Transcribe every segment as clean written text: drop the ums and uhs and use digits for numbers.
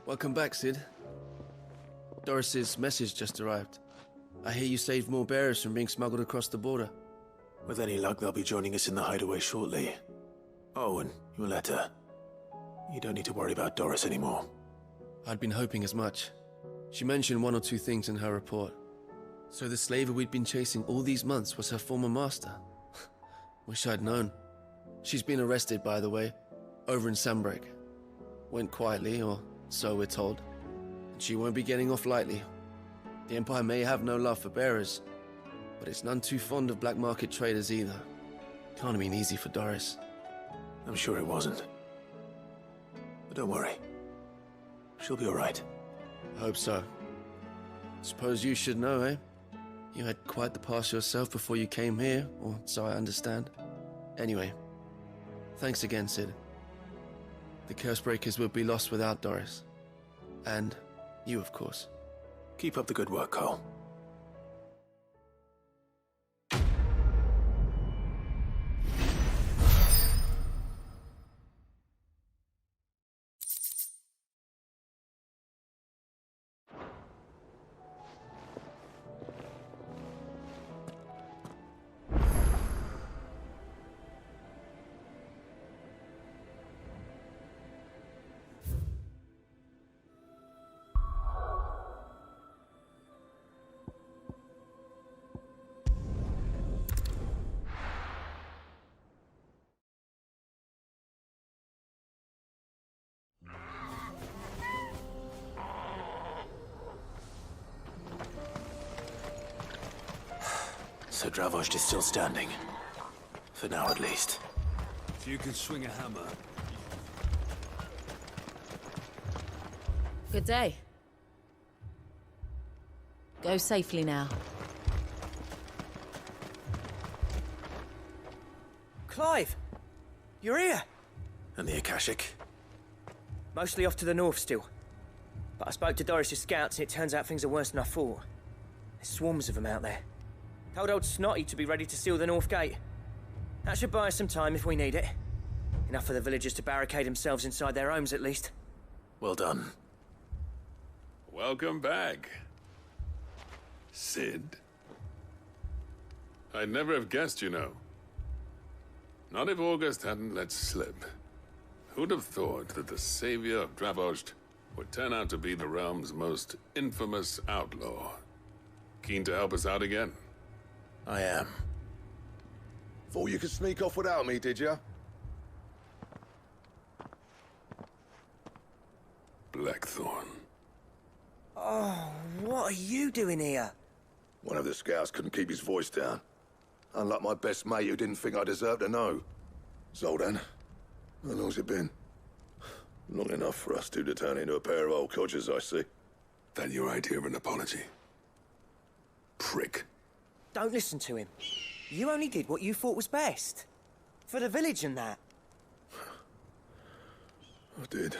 Welcome back, Sid. Doris's message just arrived. I hear you saved more bearers from being smuggled across the border. With any luck, they'll be joining us in the hideaway shortly. Oh, and your letter. You don't need to worry about Doris anymore. I'd been hoping as much. She mentioned one or two things in her report. So the slaver we'd been chasing all these months was her former master. Wish I'd known. She's been arrested, by the way, over in Sandbreak. Went quietly, or so we're told. And she won't be getting off lightly. The Empire may have no love for bearers, but it's none too fond of black market traders either. Can't have been easy for Doris. I'm sure it wasn't. But don't worry. She'll be all right. I hope so. Suppose you should know, eh? You had quite the past yourself before you came here, or so I understand. Anyway, thanks again, Sid. The Cursebreakers would be lost without Doris. And you, of course. Keep up the good work, Cole. So Dravost is still standing. For now, at least. If you can swing a hammer. Good day. Go safely now. Clive! You're here! And the Akashic? Mostly off to the north still. But I spoke to Doris's scouts and it turns out things are worse than I thought. There's swarms of them out there. Told old Snotty to be ready to seal the north gate. That should buy us some time if we need it. Enough for the villagers to barricade themselves inside their homes at least. Well done. Welcome back, Sid. I'd never have guessed, you know. Not if August hadn't let slip. Who'd have thought that the savior of Dravost would turn out to be the realm's most infamous outlaw? Keen to help us out again? I am. Thought you could sneak off without me, did you? Blackthorn. Oh, what are you doing here? One of the scouts couldn't keep his voice down. Unlike my best mate who didn't think I deserved to know. So then, how long's it been? Long enough for us two to turn into a pair of old codgers, I see. That your idea of an apology? Prick. Don't listen to him. You only did what you thought was best. For the village and that. I did,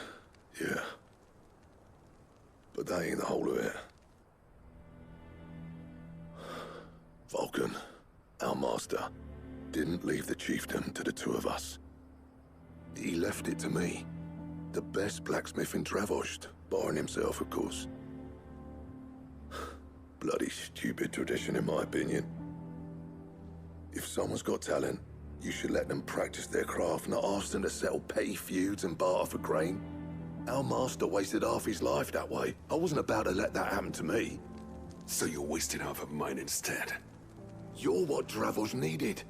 yeah. But that ain't the whole of it. Vulcan, our master, didn't leave the chiefdom to the two of us. He left it to me. The best blacksmith in Dravost, barring himself, of course. Bloody stupid tradition, in my opinion. If someone's got talent, you should let them practice their craft, not ask them to settle petty feuds and barter for grain. Our master wasted half his life that way. I wasn't about to let that happen to me. So you wasted half of mine instead. You're what Dravost needed.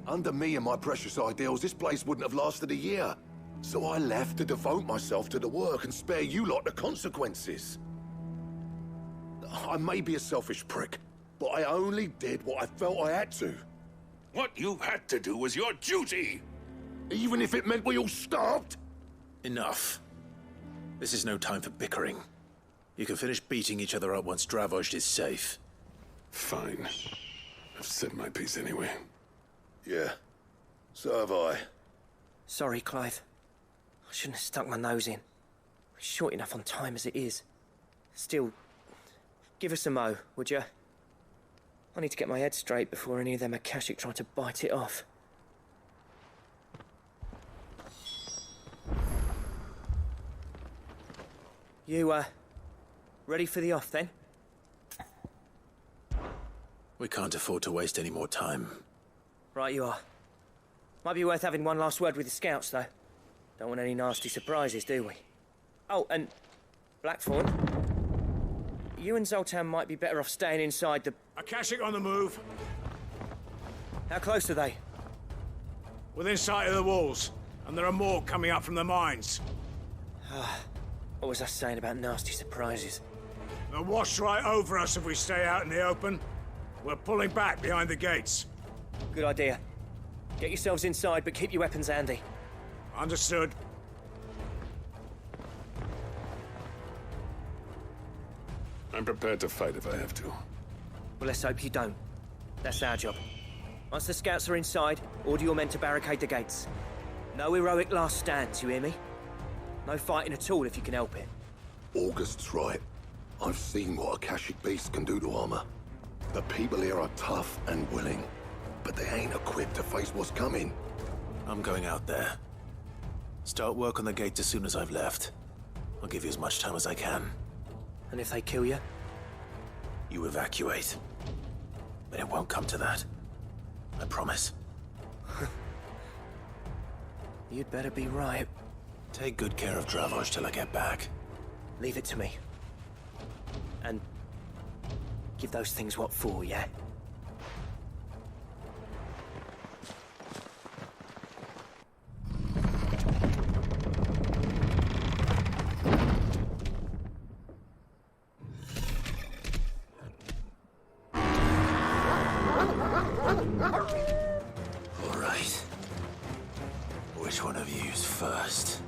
Under me and my precious ideals, this place wouldn't have lasted a year. So I left to devote myself to the work and spare you lot the consequences. I may be a selfish prick, but I only did what I felt I had to. What you had to do was your duty! Even if it meant we all starved? Enough. This is no time for bickering. You can finish beating each other up once Dravost is safe. Fine. I've said my piece anyway. Yeah, so have I. Sorry, Clive. I shouldn't have stuck my nose in. We're short enough on time as it is. Still, give us a mo, would you? I need to get my head straight before any of them Akashic try to bite it off. You, ready for the off, then? We can't afford to waste any more time. Right you are. Might be worth having one last word with the scouts, though. Don't want any nasty surprises, do we? Oh, and Blackthorn, you and Zoltan might be better off staying inside the... Akashic on the move. How close are they? Within sight of the walls. And there are more coming up from the mines. What was I saying about nasty surprises? They'll wash right over us if we stay out in the open. We're pulling back behind the gates. Good idea. Get yourselves inside, but keep your weapons handy. Understood. I'm prepared to fight if I have to. Well, let's hope you don't. That's our job. Once the scouts are inside, order your men to barricade the gates. No heroic last stands, you hear me? No fighting at all if you can help it. August's right. I've seen what Akashic beasts can do to armor. The people here are tough and willing, but they ain't equipped to face what's coming. I'm going out there. Start work on the gate as soon as I've left. I'll give you as much time as I can. And if they kill you? You evacuate. But it won't come to that. I promise. You'd better be right. Take good care of Dravoj till I get back. Leave it to me. And give those things what for, yeah? All right. Which one of you's first?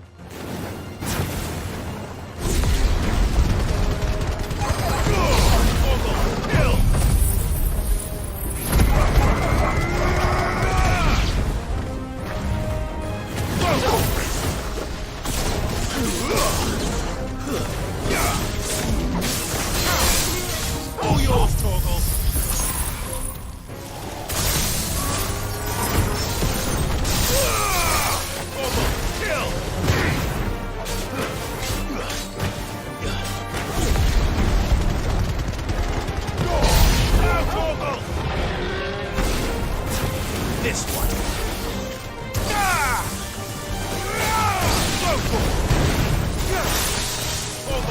All yours, Torgal. This one. Torgal.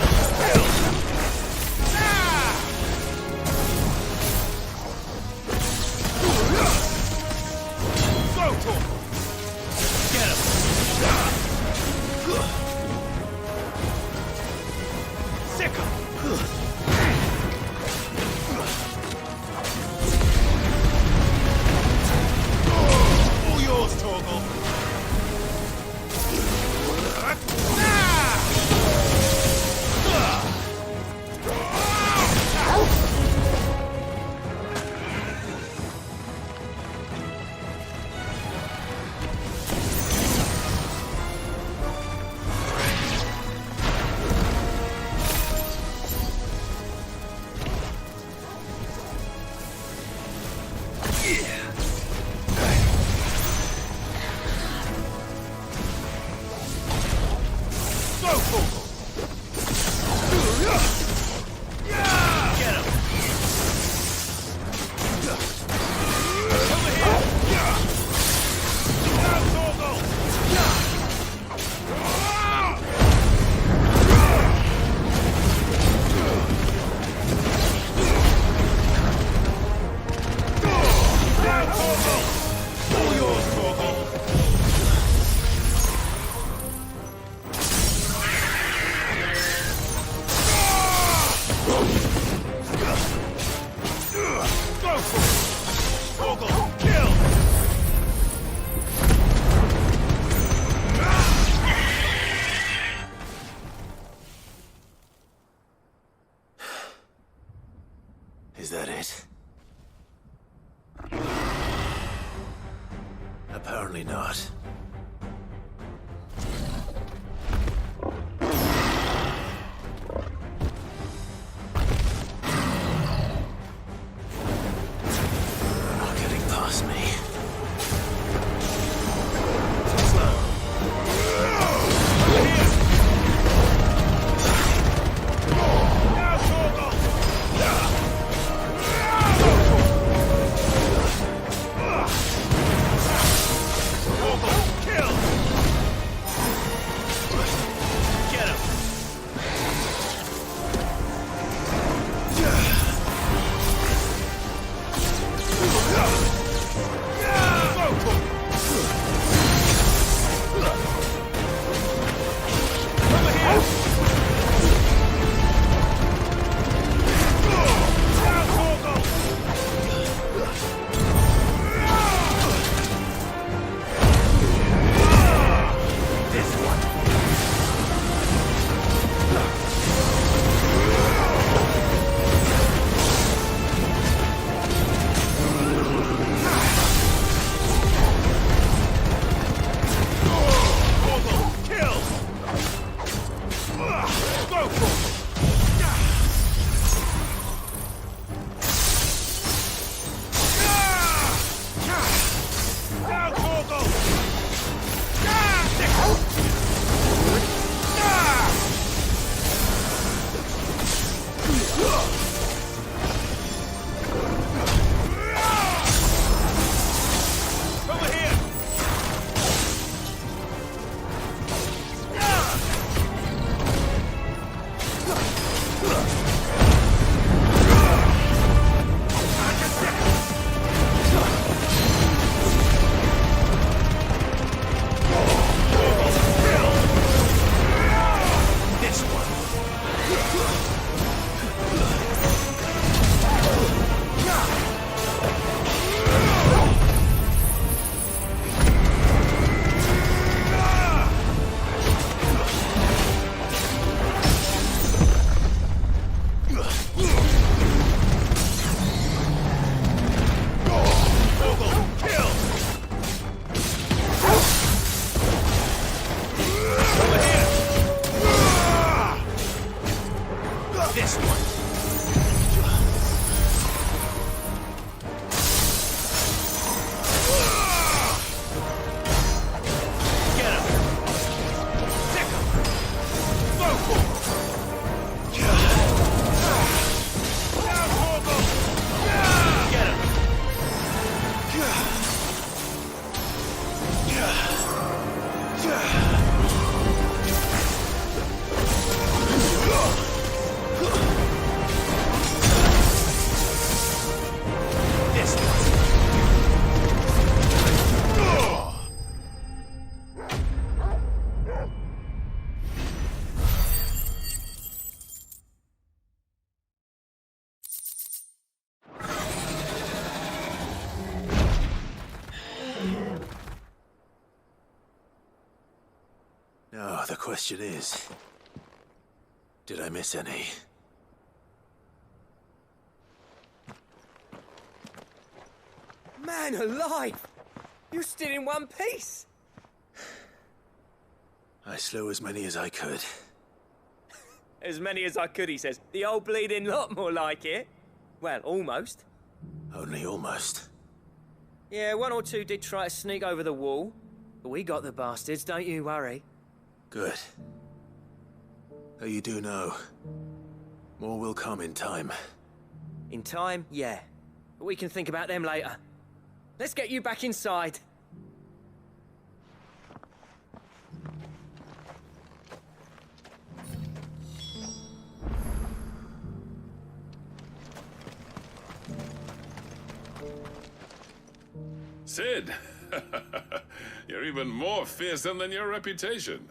Now, the question is, did I miss any? Man alive! You're still in one piece! I slew as many as I could. As many as I could, he says. The old bleeding lot, more like it. Well, almost. Only almost. Yeah, one or two did try to sneak over the wall. But we got the bastards, don't you worry. Good. Though you do know, more will come in time. In time, yeah. But we can think about them later. Let's get you back inside. Sid! You're even more fearsome than your reputation.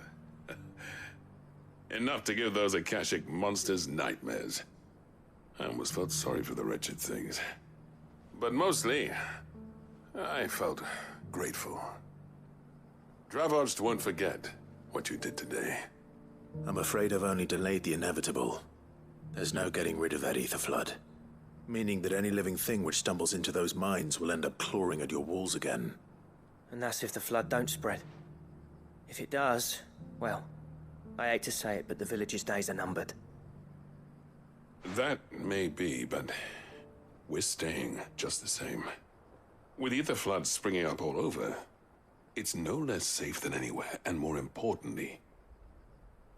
Enough to give those Akashic monsters nightmares. I almost felt sorry for the wretched things. But mostly, I felt grateful. Dravost won't forget what you did today. I'm afraid I've only delayed the inevitable. There's no getting rid of that ether flood. Meaning that any living thing which stumbles into those mines will end up clawing at your walls again. And that's if the flood don't spread. If it does, well, I hate to say it, but the village's days are numbered. That may be, but we're staying just the same. With ether floods springing up all over, it's no less safe than anywhere, and more importantly,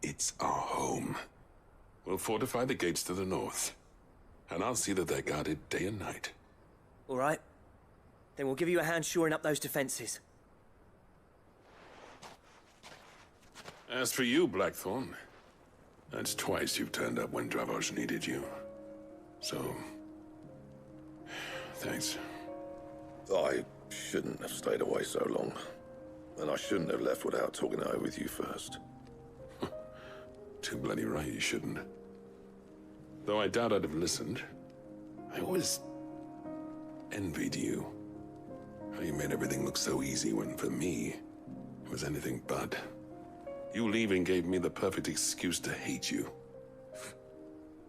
it's our home. We'll fortify the gates to the north, and I'll see that they're guarded day and night. All right. Then we'll give you a hand shoring up those defenses. As for you, Blackthorn, that's twice you've turned up when Dravosh needed you. So, thanks. I shouldn't have stayed away so long. And I shouldn't have left without talking it over with you first. Too bloody right you shouldn't. Though I doubt I'd have listened. I always envied you. How you made everything look so easy when, for me, it was anything but. You leaving gave me the perfect excuse to hate you.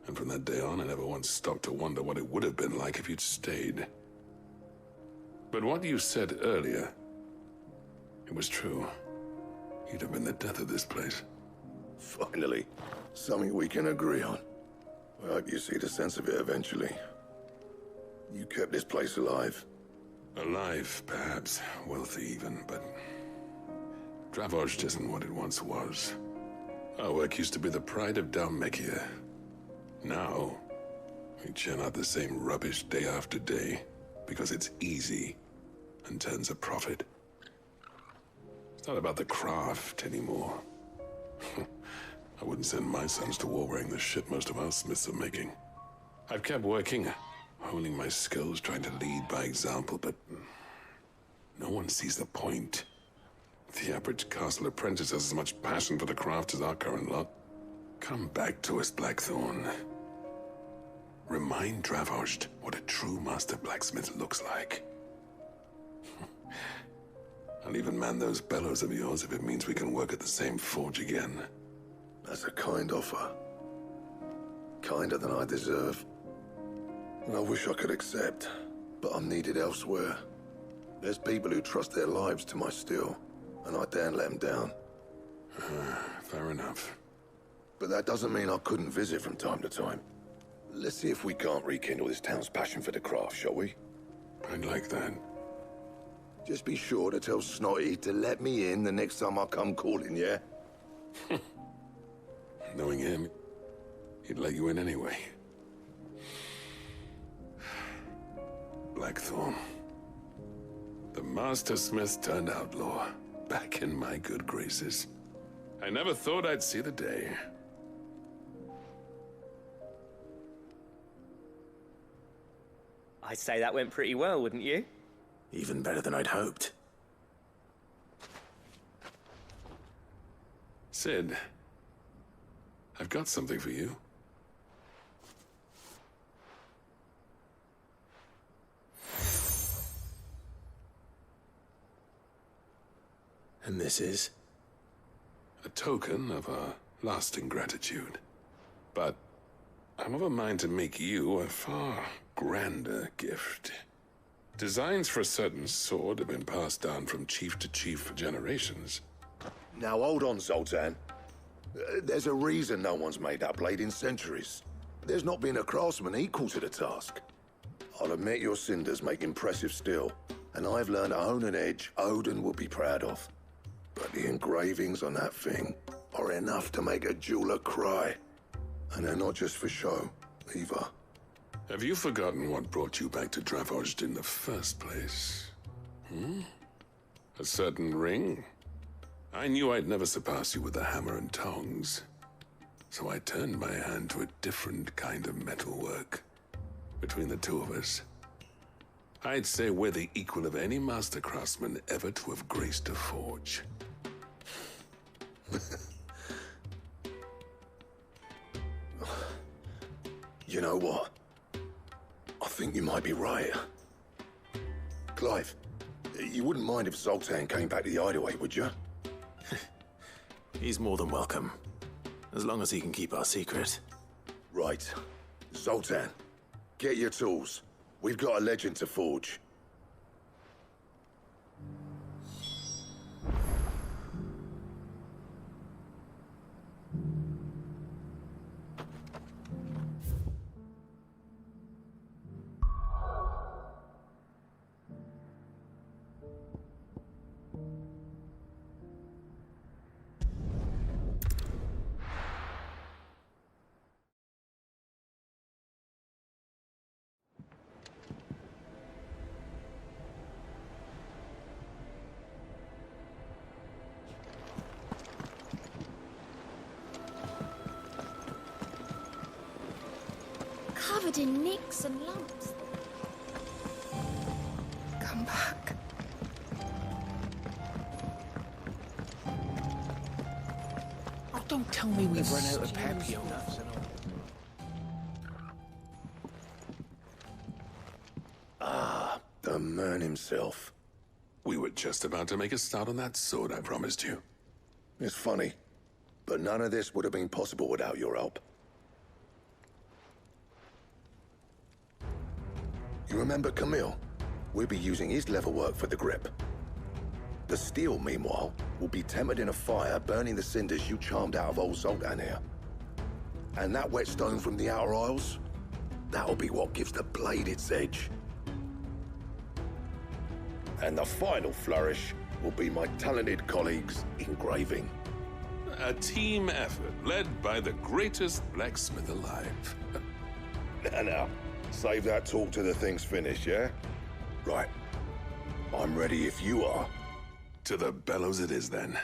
And from that day on, I never once stopped to wonder what it would have been like if you'd stayed. But what you said earlier, it was true. You'd have been the death of this place. Finally, something we can agree on. I hope you see the sense of it eventually. You kept this place alive. Alive, perhaps. Wealthy even, but Dravosh isn't what it once was. Our work used to be the pride of Dalmekia. Now, we churn out the same rubbish day after day because it's easy and turns a profit. It's not about the craft anymore. I wouldn't send my sons to war wearing the shit most of our smiths are making. I've kept working, honing my skills, trying to lead by example, but no one sees the point. The average castle apprentice has as much passion for the craft as our current lot. Come back to us, Blackthorn. Remind Dravosh what a true master blacksmith looks like. I'll even man those bellows of yours if it means we can work at the same forge again. That's a kind offer. Kinder than I deserve. And I wish I could accept, but I'm needed elsewhere. There's people who trust their lives to my steel, and I daren't let them down. Fair enough. But that doesn't mean I couldn't visit from time to time. Let's see if we can't rekindle this town's passion for the craft, shall we? I'd like that. Just be sure to tell Snotty to let me in the next time I come calling, yeah? Knowing him, he'd let you in anyway. Blackthorn. The Master Smith turned outlaw, back in my good graces. I never thought I'd see the day. I'd say that went pretty well, wouldn't you? Even better than I'd hoped. Sid, I've got something for you. And this is? a token of our lasting gratitude. But I'm of a mind to make you a far grander gift. Designs for a certain sword have been passed down from chief to chief for generations. Now hold on, Zoltan. There's a reason no one's made that blade in centuries. There's not been a craftsman equal to the task. I'll admit your cinders make impressive steel, and I've learned to own an edge Odin will be proud of. But the engravings on that thing are enough to make a jeweler cry. And they're not just for show, either. Have you forgotten what brought you back to Dravozd in the first place? A certain ring? I knew I'd never surpass you with the hammer and tongs. So I turned my hand to a different kind of metalwork. Between the two of us, I'd say we're the equal of any master craftsman ever to have graced a forge. You know what? I think you might be right. Clive, you wouldn't mind if Zoltan came back to the Hideaway, would you? He's more than welcome. As long as he can keep our secret. Right. Zoltan, get your tools. We've got a legend to forge. Covered in nicks and lumps. Come back. Oh, don't tell me we've run out of papio nuts and all. The man himself. We were just about to make a start on that sword I promised you. It's funny, but none of this would have been possible without your help. You remember Camille? We'll be using his leatherwork for the grip. The steel, meanwhile, will be tempered in a fire, burning the cinders you charmed out of old Zoltan here. And that whetstone from the Outer Isles? That'll be what gives the blade its edge. And the final flourish will be my talented colleagues' engraving. A team effort led by the greatest blacksmith alive. Now, save that talk till the thing's finished, yeah? Right. I'm ready if you are. To the bellows it is, then.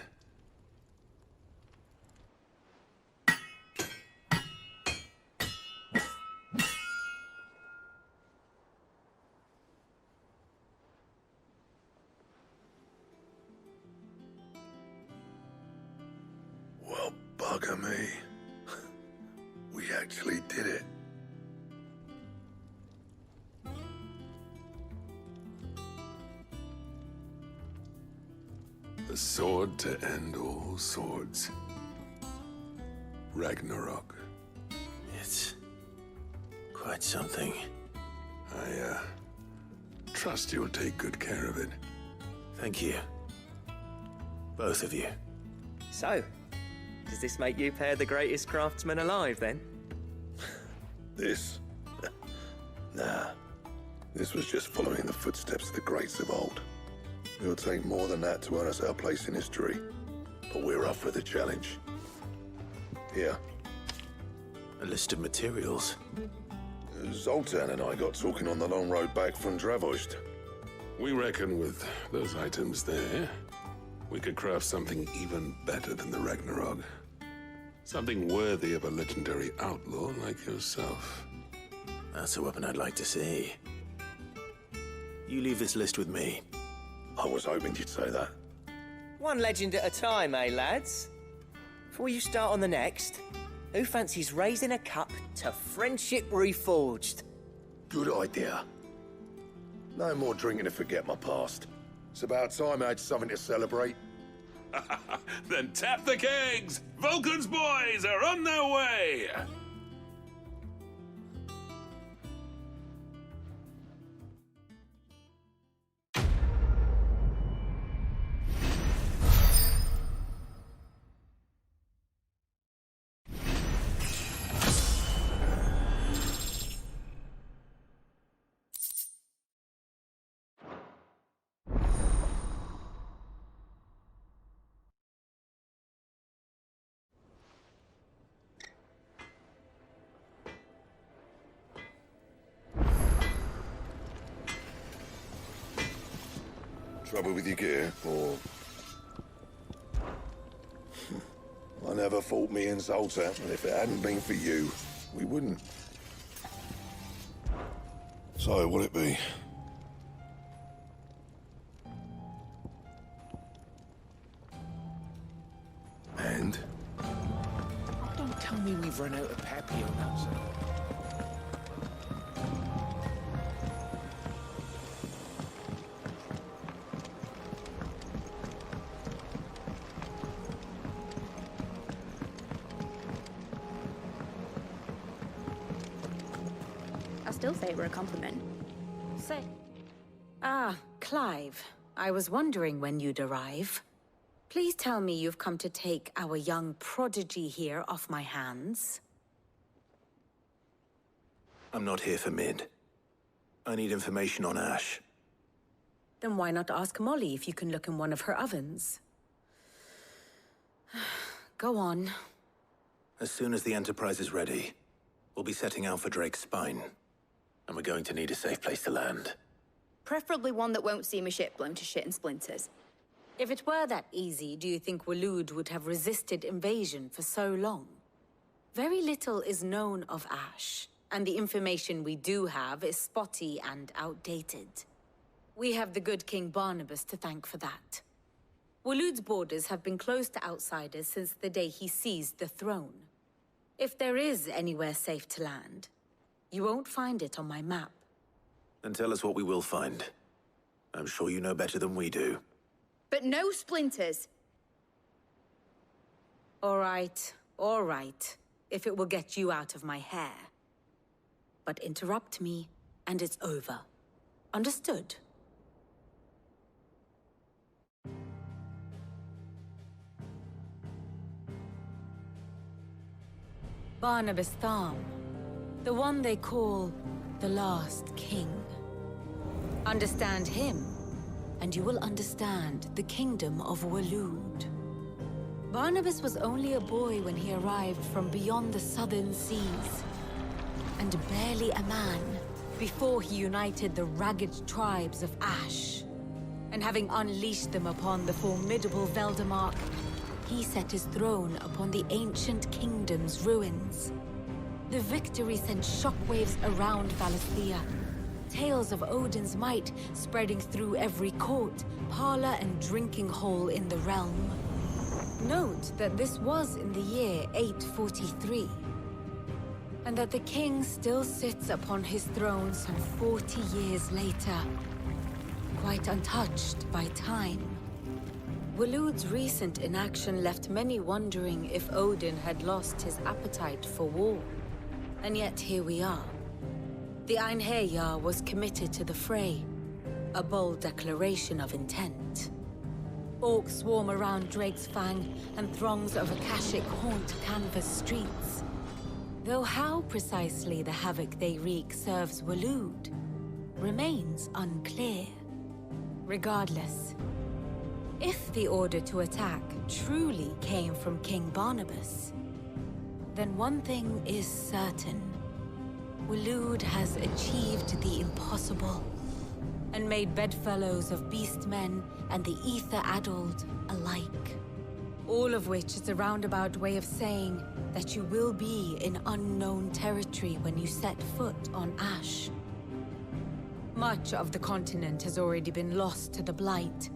Well, bugger me. We actually did it. The sword to end all swords. Ragnarok. It's quite something. I, trust you'll take good care of it. Thank you. Both of you. So, does this make you pair the greatest craftsmen alive, then? This? Nah. This was just following the footsteps of the greats of old. It'll take more than that to earn us our place in history. But we're up for the challenge. Here. A list of materials. Zoltan and I got talking on the long road back from Dravozd. We reckon with those items there, we could craft something even better than the Ragnarok. Something worthy of a legendary outlaw like yourself. That's a weapon I'd like to see. You leave this list with me. I was hoping you'd say that. One legend at a time, eh, lads? Before you start on the next, who fancies raising a cup to friendship reforged? Good idea. No more drinking to forget my past. It's about time I had something to celebrate. Then tap the kegs! Vulcan's boys are on their way! Trouble with your gear, or... I never fought me and Zoltar, and if it hadn't been for you, we wouldn't. So, what'd it be? And? Don't tell me we've run out of Papillon, so. I still say we're a compliment. Say. Ah, Clive. I was wondering when you'd arrive. Please tell me you've come to take our young prodigy here off my hands. I'm not here for Mid. I need information on Ash. Then why not ask Molly if you can look in one of her ovens? Go on. As soon as the Enterprise is ready, we'll be setting out for Drake's Spine. And we're going to need a safe place to land. Preferably one that won't see my ship blown to shit and splinters. If it were that easy, do you think Waloed would have resisted invasion for so long? Very little is known of Ash, and the information we do have is spotty and outdated. We have the good King Barnabas to thank for that. Waloed's borders have been closed to outsiders since the day he seized the throne. If there is anywhere safe to land, you won't find it on my map. Then tell us what we will find. I'm sure you know better than we do. But no splinters! All right, if it will get you out of my hair. But interrupt me, and it's over. Understood? Barnabas Tharm, the one they call the Last King. Understand him, and you will understand the kingdom of Waloed. Barnabas was only a boy when he arrived from beyond the southern seas, and barely a man before he united the ragged tribes of Ash. And having unleashed them upon the formidable Veldamark, he set his throne upon the ancient kingdom's ruins. The victory sent shockwaves around Valisthea. Tales of Odin's might spreading through every court, parlor, and drinking hole in the realm. Note that this was in the year 843, and that the king still sits upon his throne some 40 years later, quite untouched by time. Waloed's recent inaction left many wondering if Odin had lost his appetite for war. And yet here we are. The Einherjar was committed to the fray, a bold declaration of intent. Orcs swarm around Drake's Fang, and throngs of Akashic haunt Canvas streets. Though how precisely the havoc they wreak serves Waloed remains unclear. Regardless, if the order to attack truly came from King Barnabas, then one thing is certain. Waloed has achieved the impossible, and made bedfellows of beastmen and the ether-addled alike. All of which is a roundabout way of saying that you will be in unknown territory when you set foot on Ash. Much of the continent has already been lost to the Blight,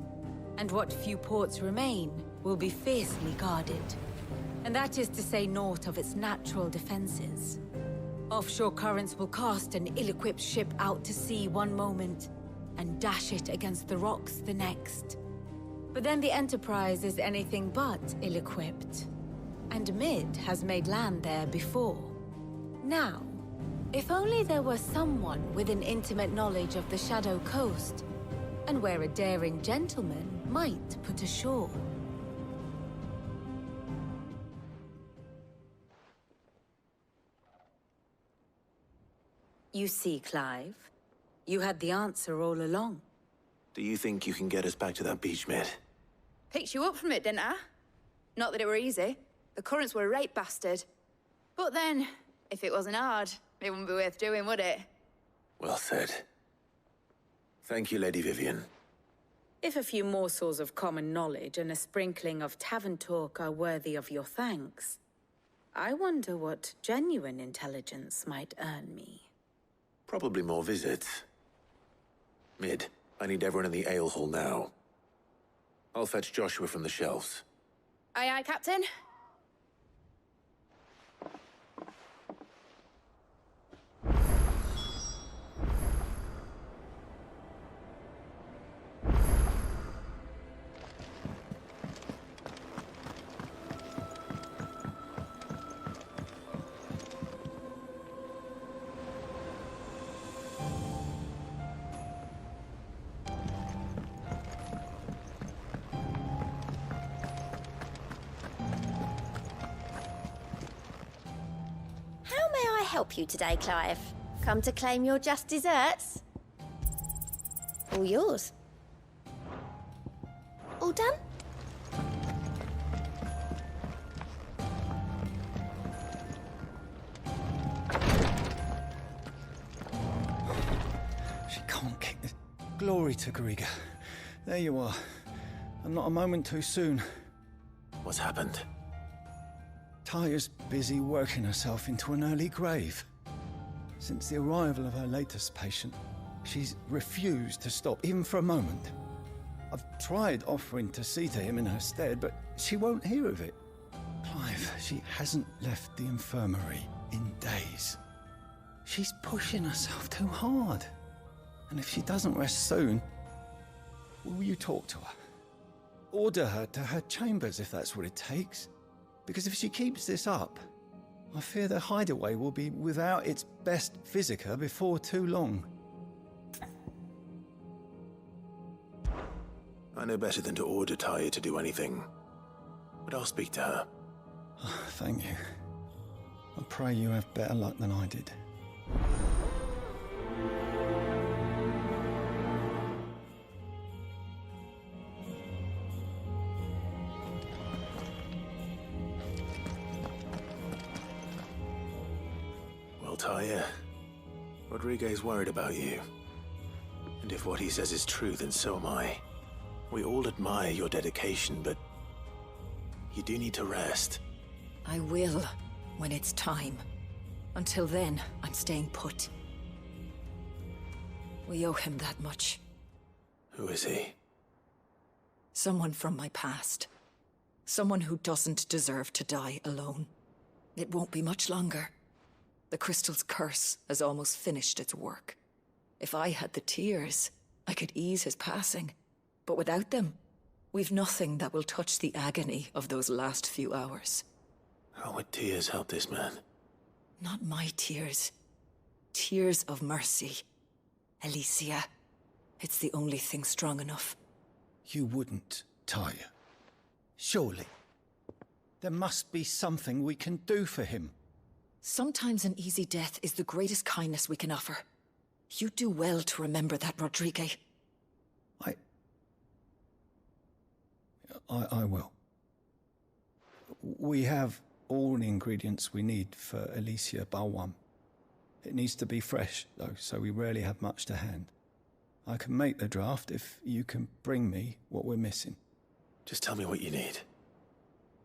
and what few ports remain will be fiercely guarded. And that is to say naught of its natural defenses. Offshore currents will cast an ill-equipped ship out to sea one moment, and dash it against the rocks the next. But then the Enterprise is anything but ill-equipped. And Mid has made land there before. Now, if only there were someone with an intimate knowledge of the Shadow Coast, and where a daring gentleman might put ashore. You see, Clive, you had the answer all along. Do you think you can get us back to that beach, Mid? Picked you up from it, didn't I? Not that it were easy. The currents were a right bastard. But then, if it wasn't hard, it wouldn't be worth doing, would it? Well said. Thank you, Lady Vivian. If a few morsels of common knowledge and a sprinkling of tavern talk are worthy of your thanks, I wonder what genuine intelligence might earn me. Probably more visits. Mid, I need everyone in the ale hall now. I'll fetch Joshua from the shelves. Aye, aye, Captain. Help you today, Clive? Come to claim your just desserts? All yours. All done? She can't kick this. Glory to Griga. There you are. And not a moment too soon. What's happened? Taya's busy working herself into an early grave. Since the arrival of her latest patient, she's refused to stop, even for a moment. I've tried offering to see to him in her stead, but she won't hear of it. Clive, she hasn't left the infirmary in days. She's pushing herself too hard. And if she doesn't rest soon, will you talk to her? Order her to her chambers if that's what it takes. Because if she keeps this up, I fear the hideaway will be without its best physica before too long. I know better than to order Taya to do anything, but I'll speak to her. Thank you. I pray you have better luck than I did. Taya, Rodriguez worried about you. And if what he says is true, then so am I. We all admire your dedication, but you do need to rest. I will, when it's time. Until then, I'm staying put. We owe him that much. Who is he? Someone from my past. Someone who doesn't deserve to die alone. It won't be much longer. The crystal's curse has almost finished its work. If I had the tears, I could ease his passing. But without them, we've nothing that will touch the agony of those last few hours. How would tears help this man? Not my tears. Tears of mercy. Alicia. It's the only thing strong enough. You wouldn't, Taya. Surely. There must be something we can do for him. Sometimes an easy death is the greatest kindness we can offer. You do well to remember that, Rodrigue. I will. We have all the ingredients we need for Alicia Balwam. It needs to be fresh, though, so we rarely have much to hand. I can make the draft if you can bring me what we're missing. Just tell me what you need.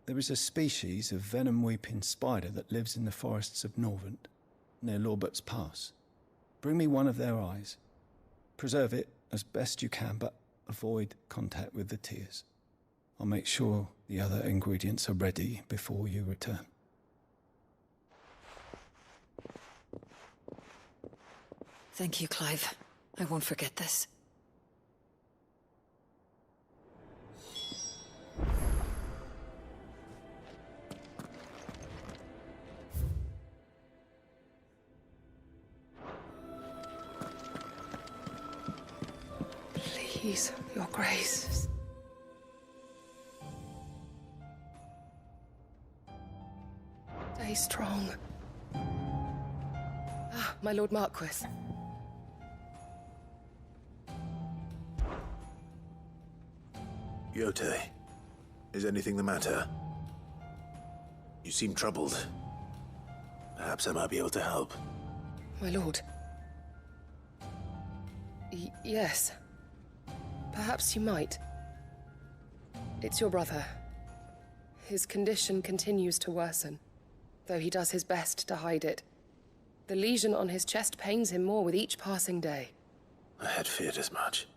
There is a species of venom-weeping spider that lives in the forests of Norvent, near Lorbert's Pass. Bring me one of their eyes. Preserve it as best you can, but avoid contact with the tears. I'll make sure the other ingredients are ready before you return. Thank you, Clive. I won't forget this. Please, Your Grace. Stay strong. Ah, my Lord Marquis. Yote, is anything the matter? You seem troubled. Perhaps I might be able to help. My lord. Yes. Perhaps you might. It's your brother. His condition continues to worsen, though he does his best to hide it. The lesion on his chest pains him more with each passing day. I had feared as much.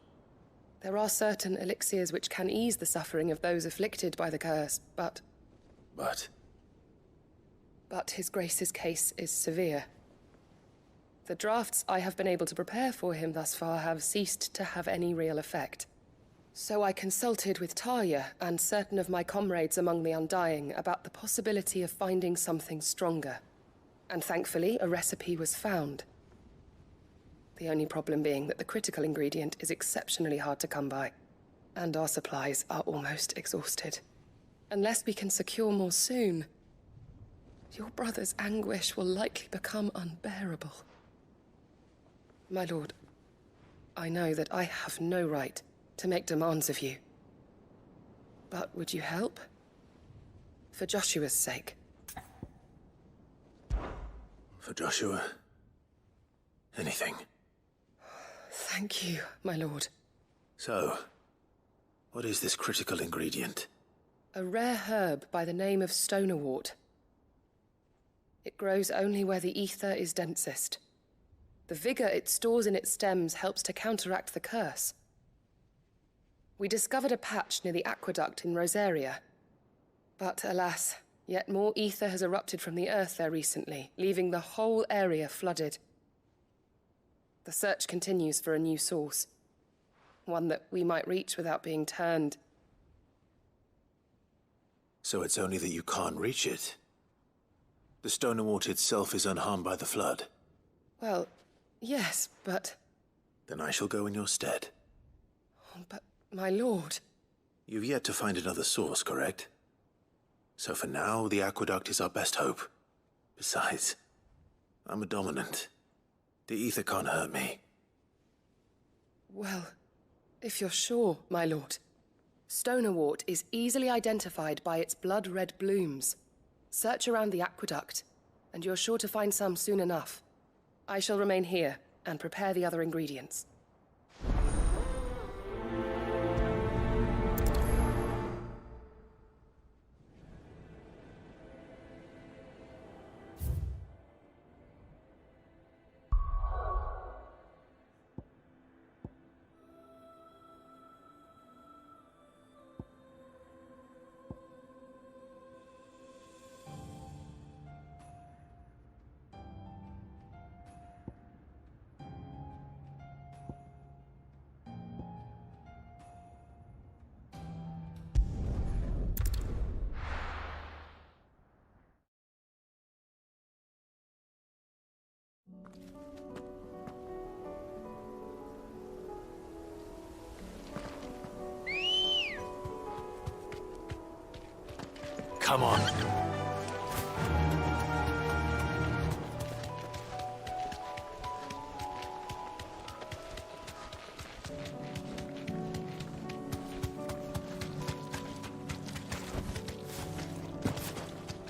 There are certain elixirs which can ease the suffering of those afflicted by the curse, but... But His Grace's case is severe. The drafts I have been able to prepare for him thus far have ceased to have any real effect. So I consulted with Talia and certain of my comrades among the Undying about the possibility of finding something stronger. And thankfully, a recipe was found. The only problem being that the critical ingredient is exceptionally hard to come by, and our supplies are almost exhausted. Unless we can secure more soon, your brother's anguish will likely become unbearable. My lord, I know that I have no right to make demands of you. But would you help? For Joshua's sake. For Joshua? Anything. Thank you, my lord. So, what is this critical ingredient? A rare herb by the name of stonerwort. It grows only where the ether is densest. The vigor it stores in its stems helps to counteract the curse. We discovered a patch near the aqueduct in Rosaria. But alas, yet more ether has erupted from the earth there recently, leaving the whole area flooded. The search continues for a new source. One that we might reach without being turned. So it's only that you can't reach it? The stonerwort itself is unharmed by the flood? Well, yes, but... Then I shall go in your stead. But, my lord... You've yet to find another source, correct? So for now, the aqueduct is our best hope. Besides, I'm a dominant. The ether can't hurt me. Well, if you're sure, my lord. Stonerwort is easily identified by its blood-red blooms. Search around the aqueduct, and you're sure to find some soon enough. I shall remain here and prepare the other ingredients. Come on.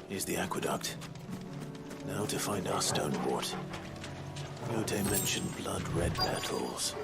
Here's the aqueduct. Now to find our stonerwort. Yote mentioned blood-red petals.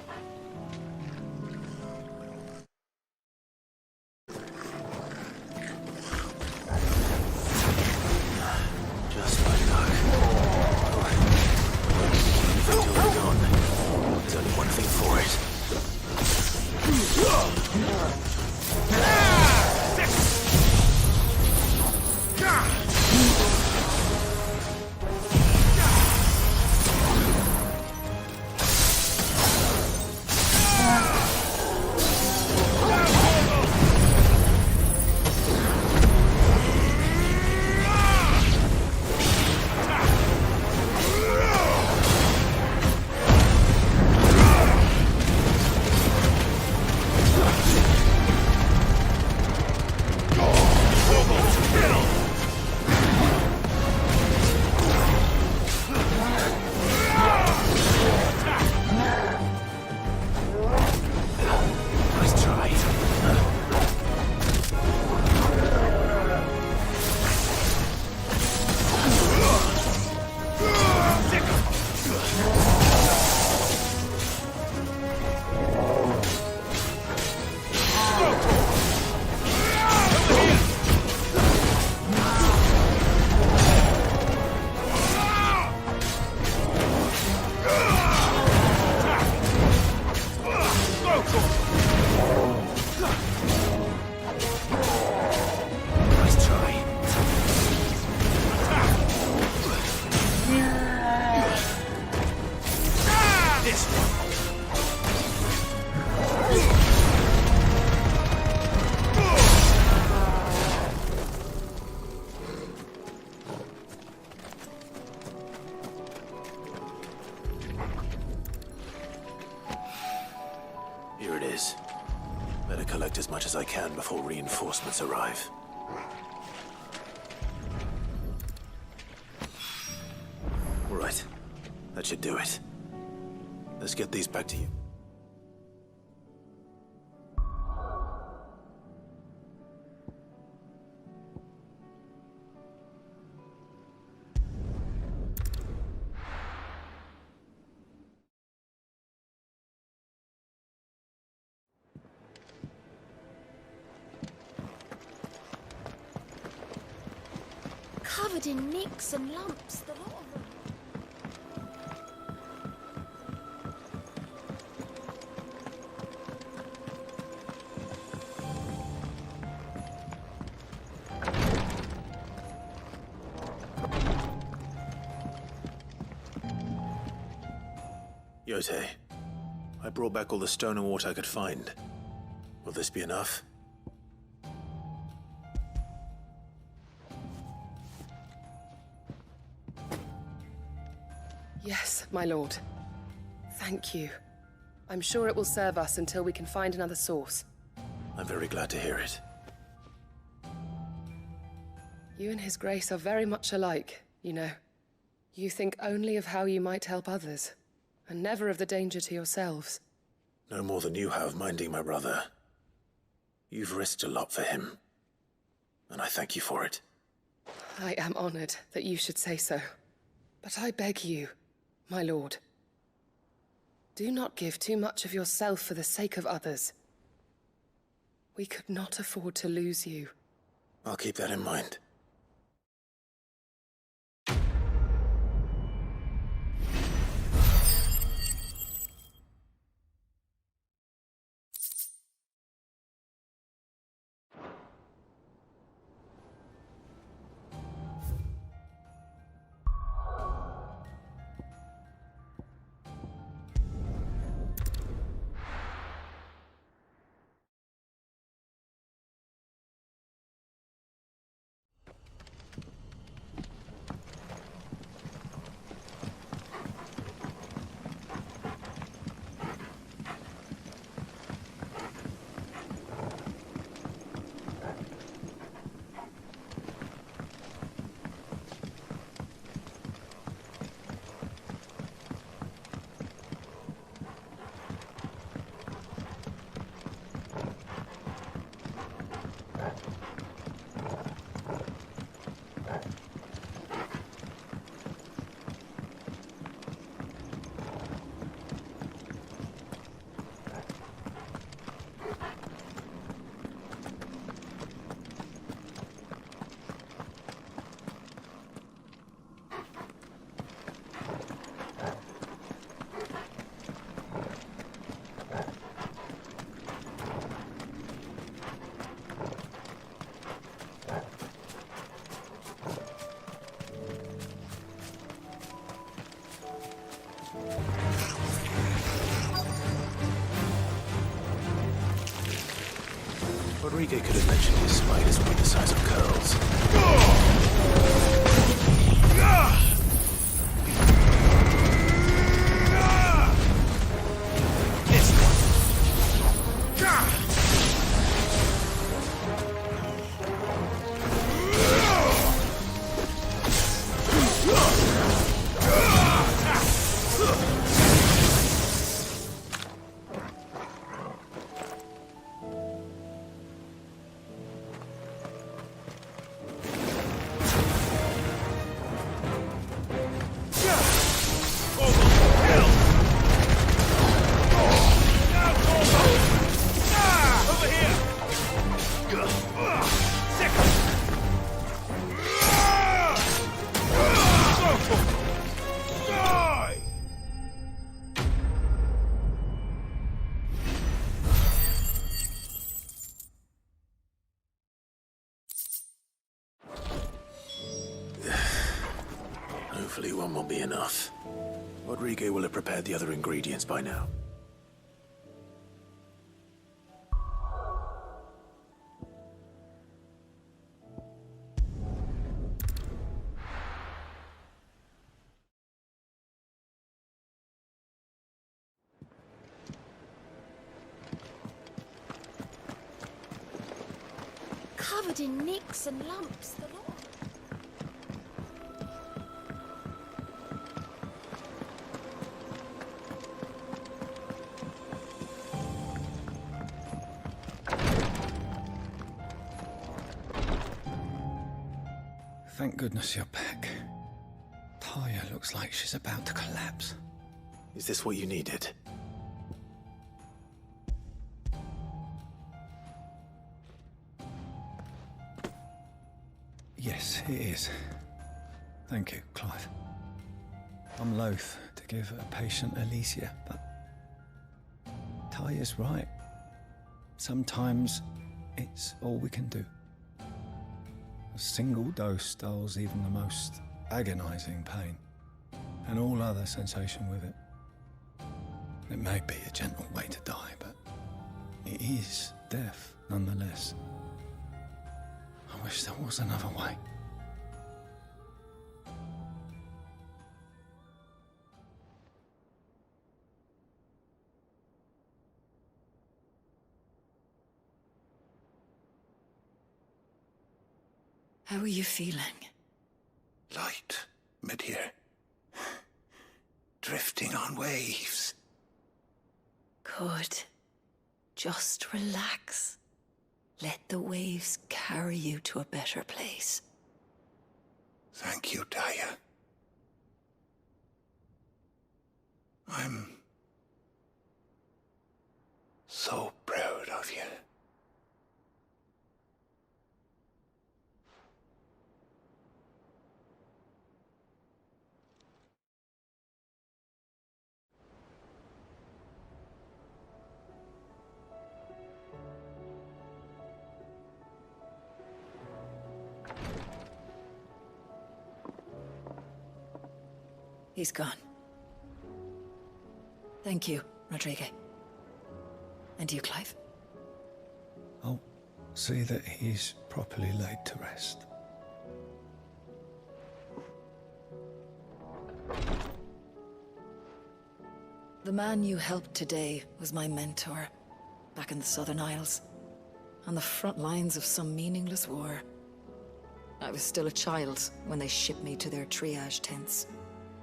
collect as much as I can before reinforcements arrive. Right. That should do it. Let's get these back to you. Covered in nicks and lumps, the lot of them. Yote, I brought back all the stone and water I could find. Will this be enough? Yes, my lord. Thank you. I'm sure it will serve us until we can find another source. I'm very glad to hear it. You and His Grace are very much alike, you know. You think only of how you might help others, and never of the danger to yourselves. No more than you have minding my brother. You've risked a lot for him, and I thank you for it. I am honored that you should say so. But I beg you, my lord, do not give too much of yourself for the sake of others. We could not afford to lose you. I'll keep that in mind. Rodrigo could have mentioned his spiders would be the size of curls. Hopefully one will be enough. Rodrigo will have prepared the other ingredients by now. covered in nicks and lumps, the lot. Thank goodness you're back. Talia looks like she's about to collapse. Is this what you needed? Yes, it is. Thank you, Clive. I'm loath to give a patient Alicia, but Talia's right. Sometimes it's all we can do. A single dose dulls even the most agonizing pain, and all other sensation with it. It may be a gentle way to die, but it is death nonetheless. I wish there was another way. How are you feeling? Light, mid-here. Drifting on waves. Good. Just relax. Let the waves carry you to a better place. Thank you, Talia. I'm so proud of you. He's gone. Thank you, Rodrigue. And you, Clive? I'll see that he's properly laid to rest. The man you helped today was my mentor, back in the Southern Isles, on the front lines of some meaningless war. I was still a child when they shipped me to their triage tents,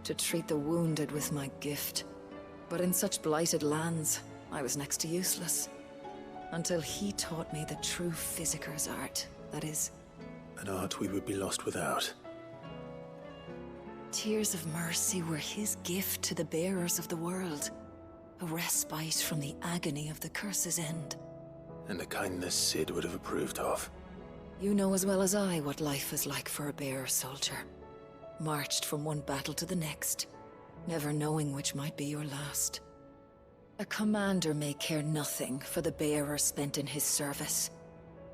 to treat the wounded with my gift. But in such blighted lands, I was next to useless. Until he taught me the true physicker's art, that is... An art we would be lost without. Tears of mercy were his gift to the bearers of the world. A respite from the agony of the curse's end. And a kindness Sid would have approved of. You know as well as I what life is like for a bearer soldier. Marched from one battle to the next, never knowing which might be your last. A commander may care nothing for the bearer spent in his service,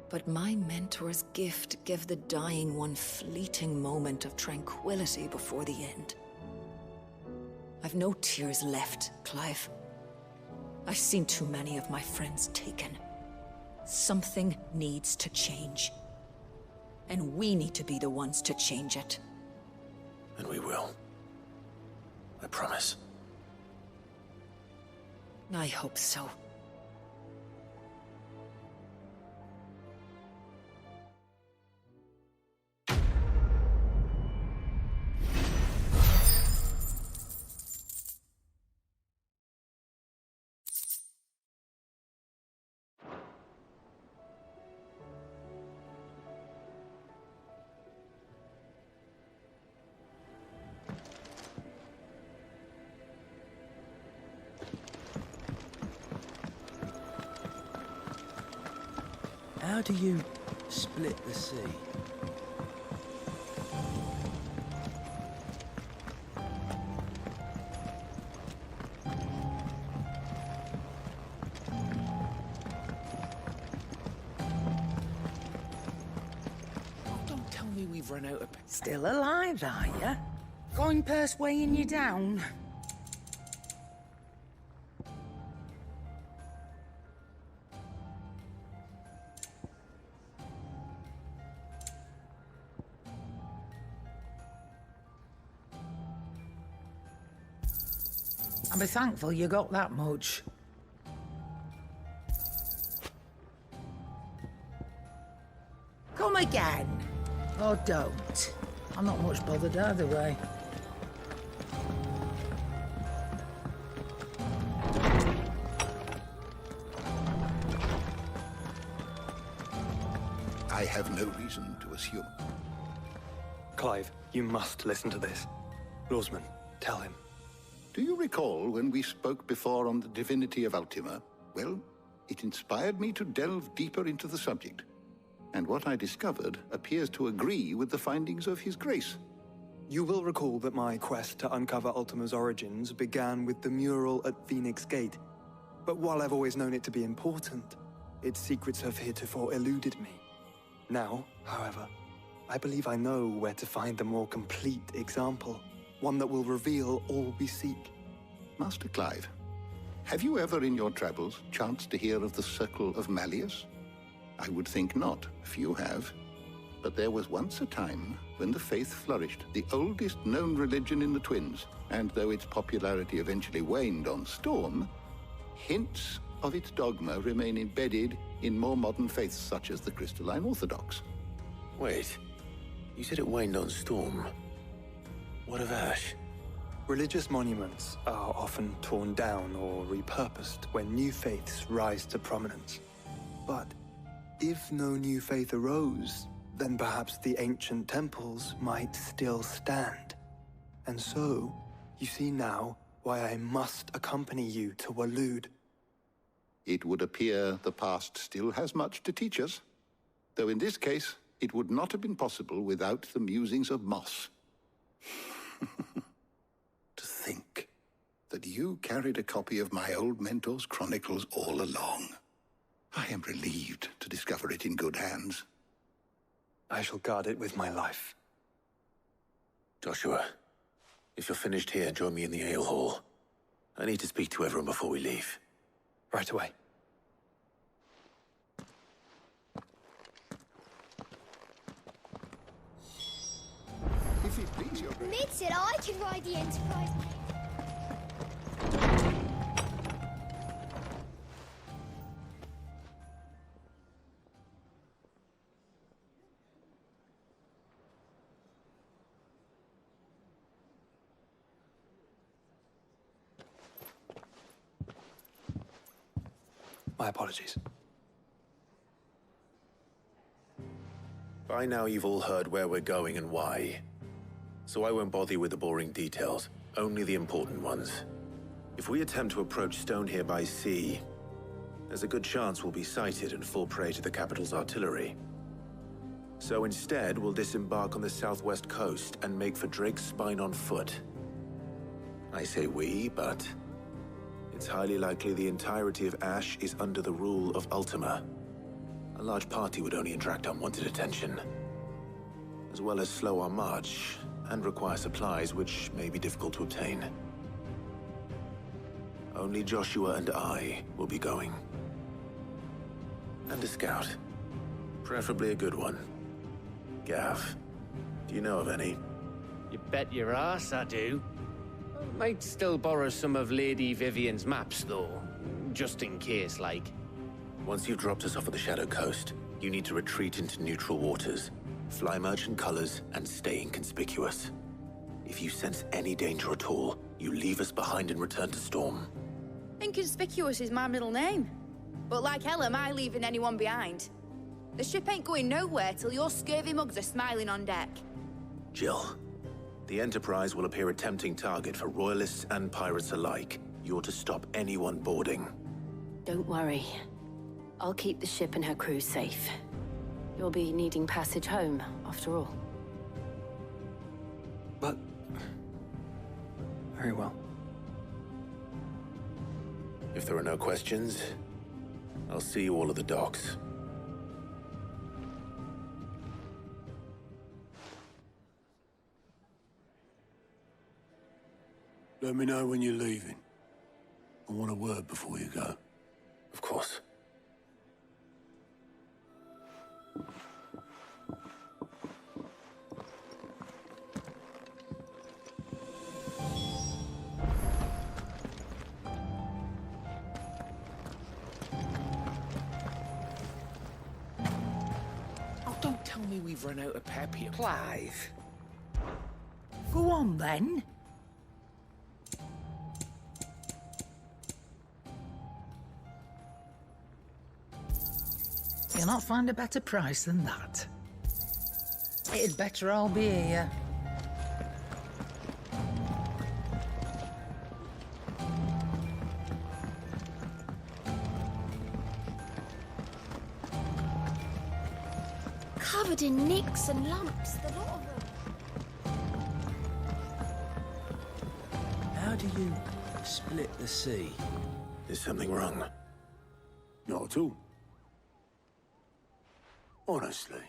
but my mentor's gift gave the dying one fleeting moment of tranquility before the end. I've no tears left, Clive. I've seen too many of my friends taken. Something needs to change. And we need to be the ones to change it. And we will. I promise. I hope so. How do you split the sea? Oh, don't tell me we've run out of... Still alive, are you? Going purse weighing you down? I'm thankful you got that much. again. Or don't. I'm not much bothered either way. I have no reason to assume. Clive, you must listen to this. Lawsman, tell him. Do you recall when we spoke before on the divinity of Ultima? Well, it inspired me to delve deeper into the subject. And what I discovered appears to agree with the findings of His Grace. You will recall that my quest to uncover Ultima's origins began with the mural at Phoenix Gate. But while I've always known it to be important, its secrets have heretofore eluded me. Now, however, I believe I know where to find the more complete example. One that will reveal all we seek. Master Clive, have you ever in your travels chanced to hear of the Circle of Malleus? I would think not, few have. But there was once a time when the faith flourished, the oldest known religion in the Twins, and though its popularity eventually waned on Storm, hints of its dogma remain embedded in more modern faiths such as the Crystalline Orthodox. Wait, you said it waned on Storm. What of Ash? Religious monuments are often torn down or repurposed when new faiths rise to prominence. But if no new faith arose, then perhaps the ancient temples might still stand. And so, you see now why I must accompany you to Waloed. It would appear the past still has much to teach us, though in this case, it would not have been possible without the musings of Moss. To think that you carried a copy of my old mentor's chronicles all along. I am relieved to discover it in good hands. I shall guard it with my life. Joshua, if you're finished here, join me in the ale hall. I need to speak to everyone before we leave. Right away. If it please your grace. Mid said I could ride the Enterprise. My apologies. By now you've all heard where we're going and why. So I won't bother you with the boring details, only the important ones. If we attempt to approach Stone here by sea, there's a good chance we'll be sighted and fall prey to the capital's artillery. So instead, we'll disembark on the southwest coast and make for Drake's Spine on foot. I say we, but it's highly likely the entirety of Ash is under the rule of Ultima. A large party would only attract unwanted attention, as well as slow our march and require supplies which may be difficult to obtain. Only Joshua and I will be going. And a scout. Preferably a good one. Gav, do you know of any? You bet your ass I do. Might still borrow some of Lady Vivian's maps, though. Just in case, like. Once you've dropped us off at the Shadow Coast, you need to retreat into neutral waters, fly merchant colors, and stay inconspicuous. If you sense any danger at all, you leave us behind and return to Storm. Inconspicuous is my middle name. But like hell am I leaving anyone behind. The ship ain't going nowhere till your scurvy mugs are smiling on deck. Jill, the Enterprise will appear a tempting target for royalists and pirates alike. You're to stop anyone boarding. Don't worry. I'll keep the ship and her crew safe. You'll be needing passage home, after all. But... very well. If there are no questions, I'll see you all at the docks. Let me know when you're leaving. I want a word before you go. Of course. Oh, don't tell me me we've run out of pep here. Clive. Go on, then. You'll not find a better price than that. It'd better all be here. Covered in nicks and lumps, the lot of them. How do you split the sea? Is something wrong? Not at all. Honestly.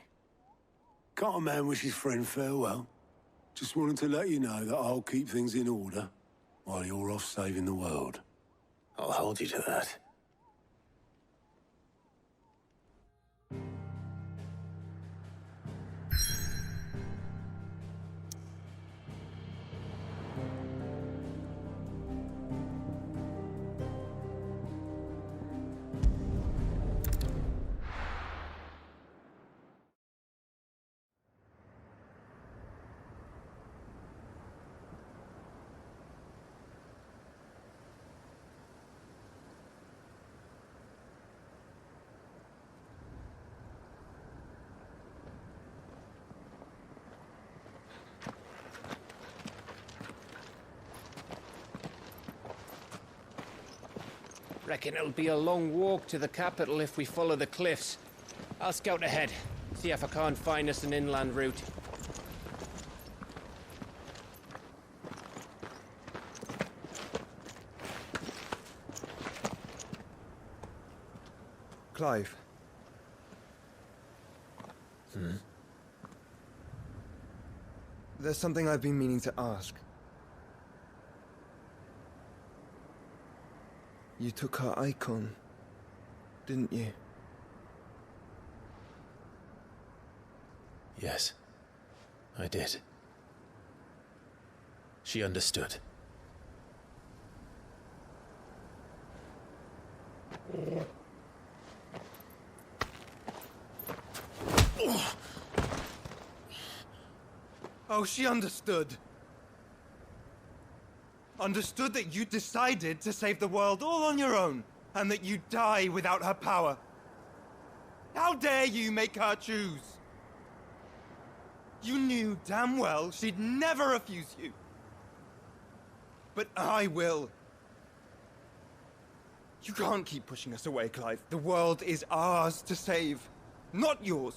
Can't a man wish his friend farewell? Just wanted to let you know that I'll keep things in order while you're off saving the world. I'll hold you to that. Reckon it'll be a long walk to the capital if we follow the cliffs. I'll scout ahead, see if I can't find us an inland route. Clive. There's something I've been meaning to ask. You took her icon, didn't you? Yes, I did. She understood. Oh, she understood. Understood that you decided to save the world all on your own, and that you'd die without her power. How dare you make her choose? You knew damn well she'd never refuse you. But I will. You can't keep pushing us away, Clive. The world is ours to save, not yours.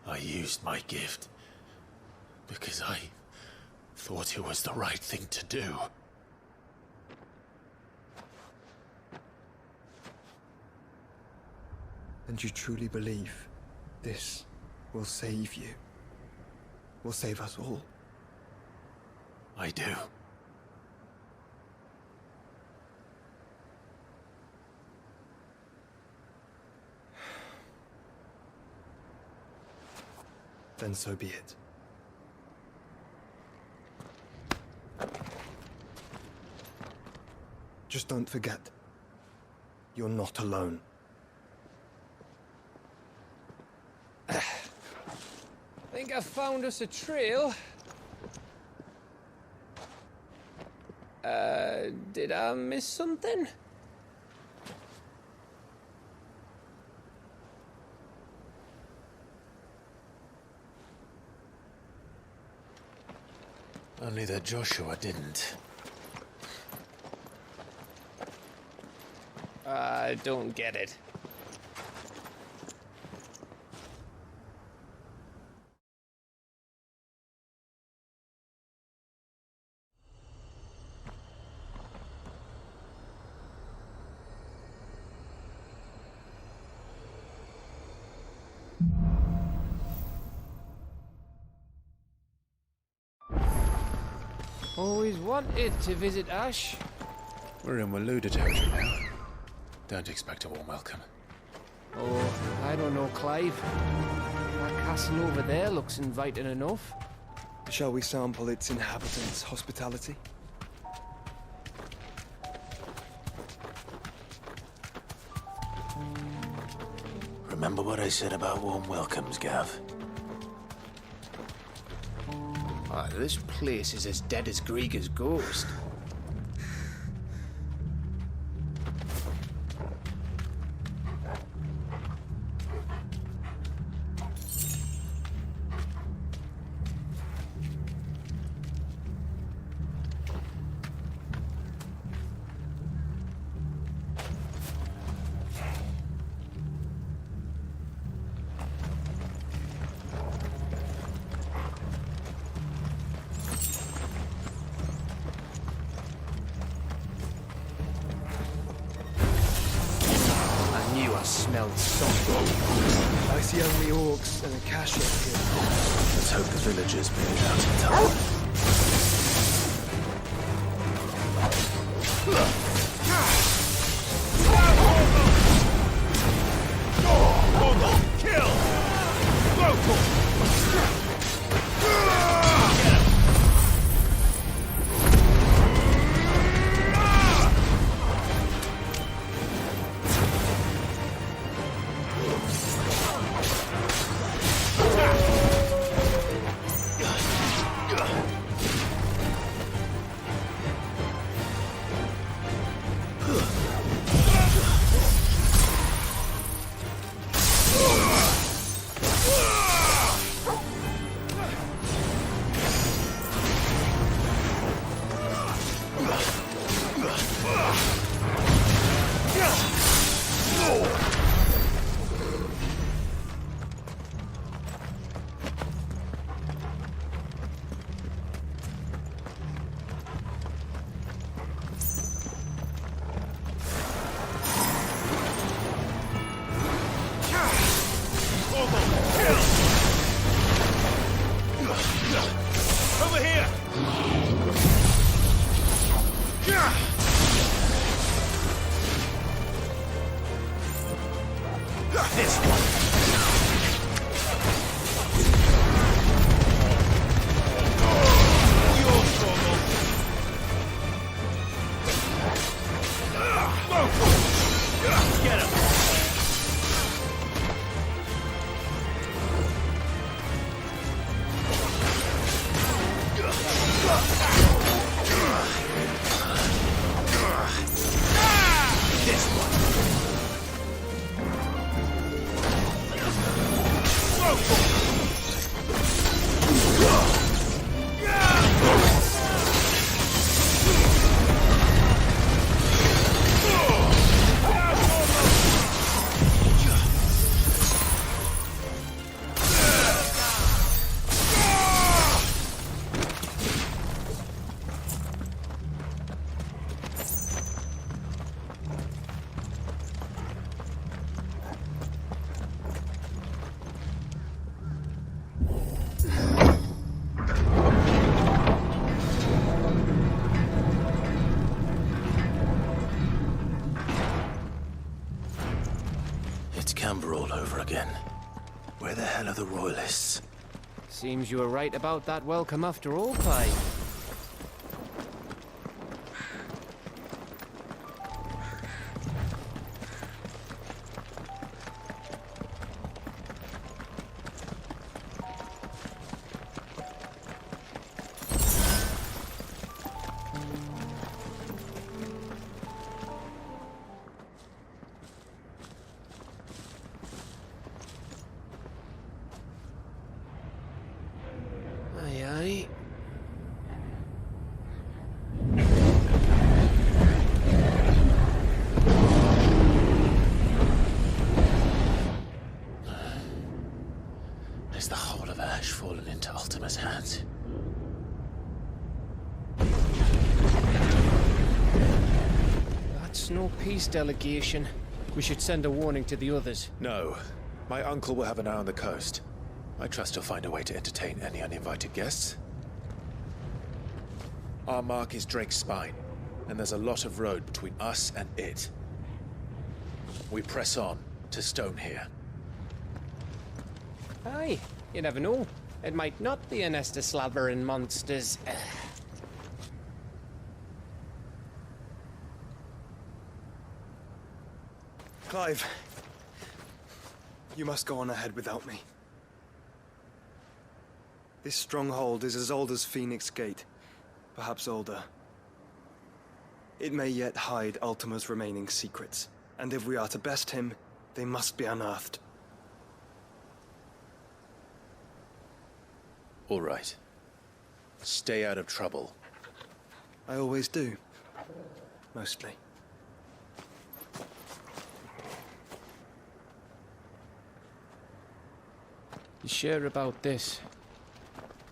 I used my gift because I thought it was the right thing to do. And you truly believe this will save you? Will save us all? I do. Then so be it. Just don't forget, you're not alone. Think I found us a trail. Did I miss something? Only that Joshua didn't. I don't get it. Always wanted to visit Ash. We're in Waluda territory now. Don't expect a warm welcome. Oh, I don't know, Clive. That castle over there looks inviting enough. Shall we sample its inhabitants' hospitality? Remember what I said about warm welcomes, Gav? Ah, this place is as dead as Grieger's ghost. Smelled something. I see only orcs and a cache here. Let's hope the villagers made it out in time. All over again. Where the hell are the royalists? Seems you were right about that welcome after all, Pi. Is the whole of Ash fallen into Ultima's hands? That's no peace delegation. We should send a warning to the others. No. My uncle will have an eye on the coast. I trust he'll find a way to entertain any uninvited guests. Our mark is Drake's Spine, and there's a lot of road between us and it. We press on to Stone here. Aye, you never know. It might not be a nest of slabbering monsters. Clive. You must go on ahead without me. This stronghold is as old as Phoenix Gate, perhaps older. It may yet hide Ultima's remaining secrets, and if we are to best him, they must be unearthed. All right. Stay out of trouble. I always do. Mostly. You sure about this?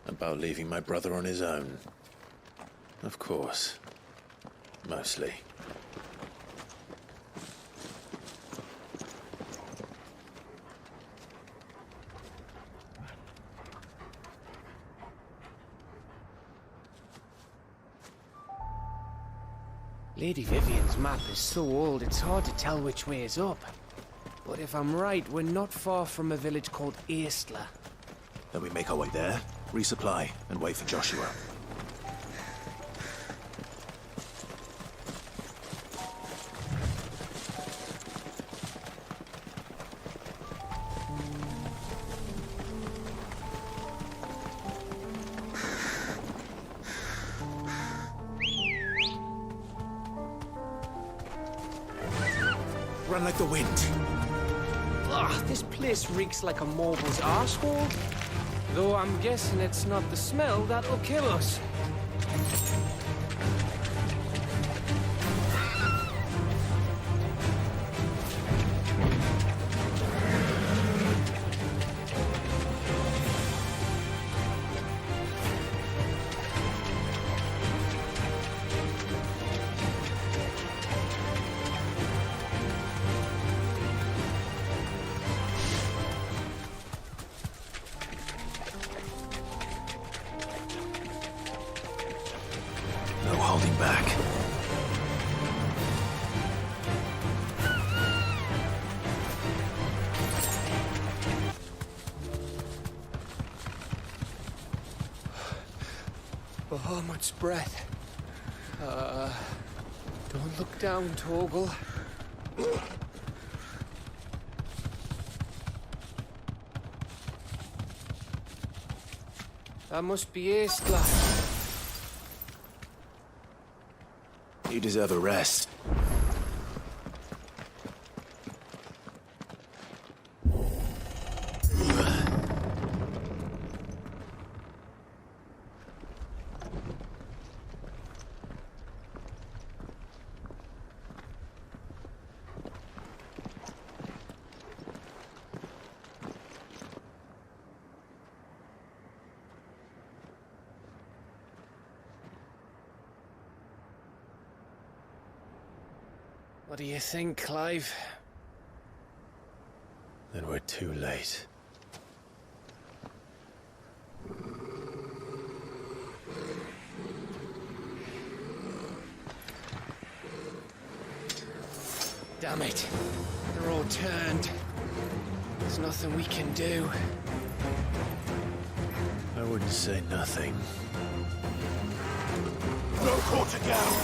About leaving my brother on his own. Of course. Mostly. Lady Vivian's map is so old it's hard to tell which way is up. But if I'm right, we're not far from a village called Aistla. Then we make our way there, resupply, and wait for Joshua. Run like the wind. Ugh, this place reeks like a morble's arsehole. Though I'm guessing it's not the smell that'll kill us. No holding back. Oh, much breath. Don't look down, Torgal. That must be Aistla. You deserve a rest. What do you think, Clive? Then we're too late. Damn it. They're all turned. There's nothing we can do. I wouldn't say nothing. No quarter down!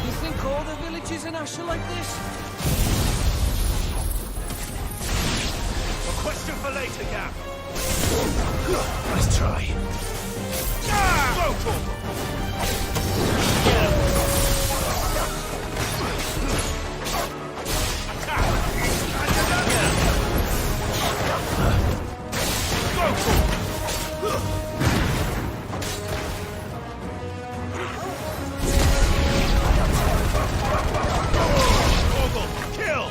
You think all the villages in Asher like this? A question for later, Gap. Nice try. Kill!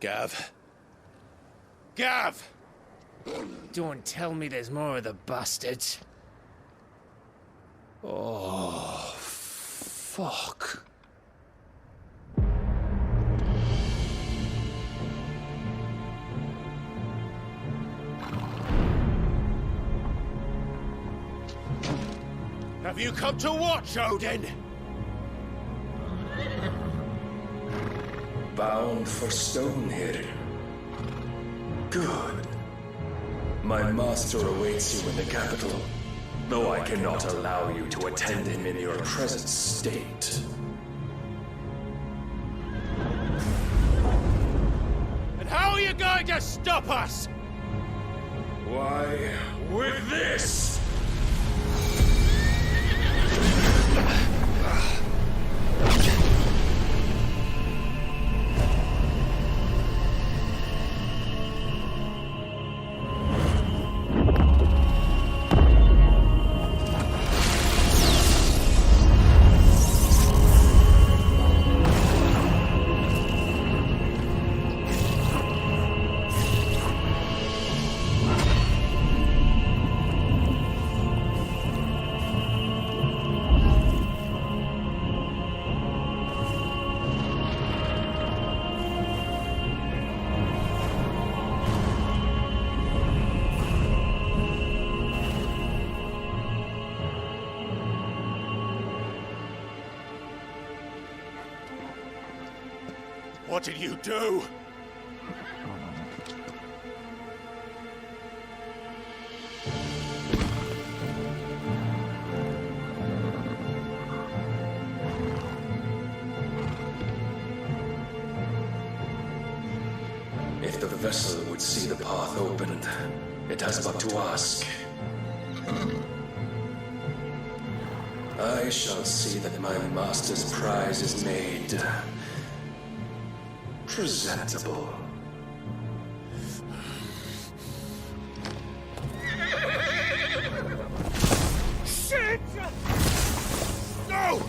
Gav. Gav! Don't tell me there's more of the bastards. Oh, fuck. Have you come to watch, Odin? Bound for Stonehill. Good. My master awaits you in the capital, though I cannot allow you to attend him in your present state. And how are you going to stop us? Why, with this! What did you do? If the vessel would see the path opened, it has but to ask. I shall see that my master's prize is made presentable. Shit! No!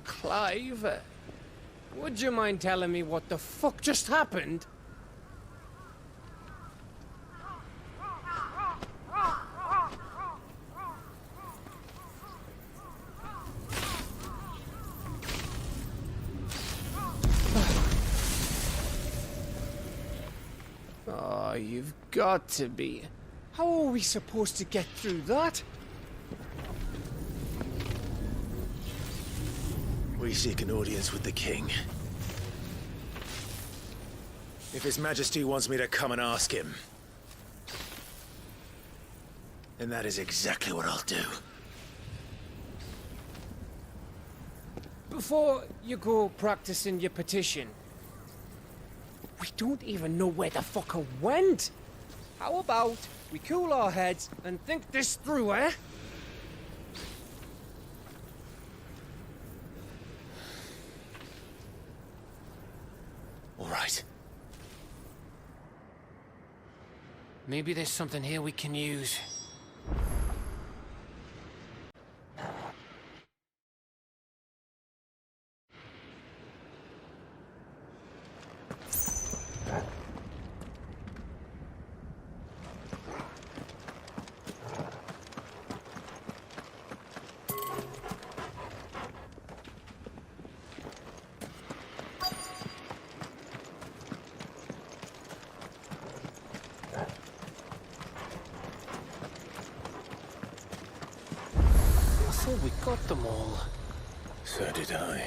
Clive, would you mind telling me what the fuck just happened? Oh, you've got to be. How are we supposed to get through that? We seek an audience with the king. If His Majesty wants me to come and ask him, then that is exactly what I'll do. Before you go practicing your petition, we don't even know where the fucker went. How about we cool our heads and think this through, eh? All right. Maybe there's something here we can use. We got them all. So did I.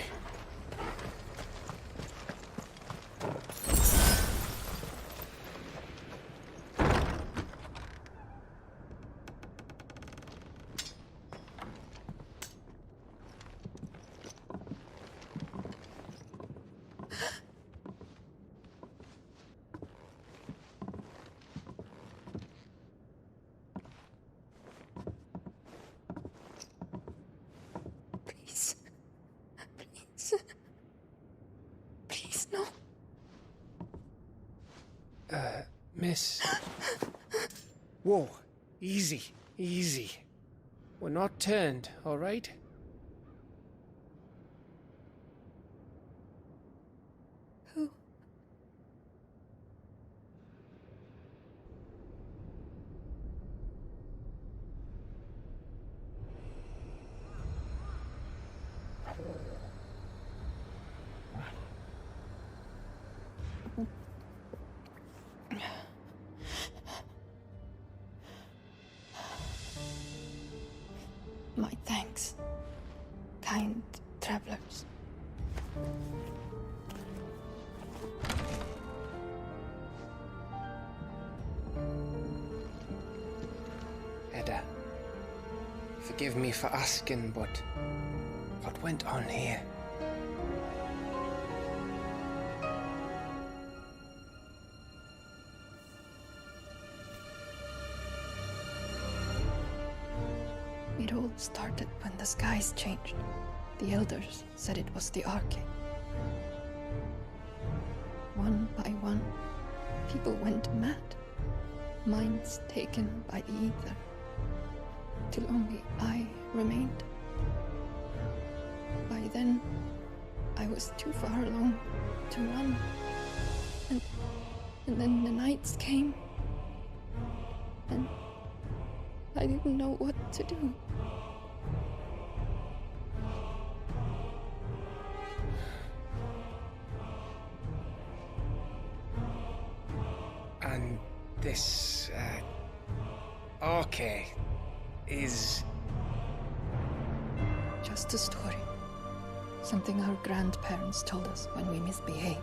Please, no. Miss. Whoa, easy, easy. We're not turned, all right? Who? My thanks, kind travelers. Edda, forgive me for asking, but what went on here? It all started when the skies changed. The elders said it was the Arcade. One by one, people went mad. Minds taken by the ether. Till only I remained. By then, I was too far along to run. And then the nights came. And I didn't know what to do. And this, Arcade is... Just a story. Something our grandparents told us when we misbehaved.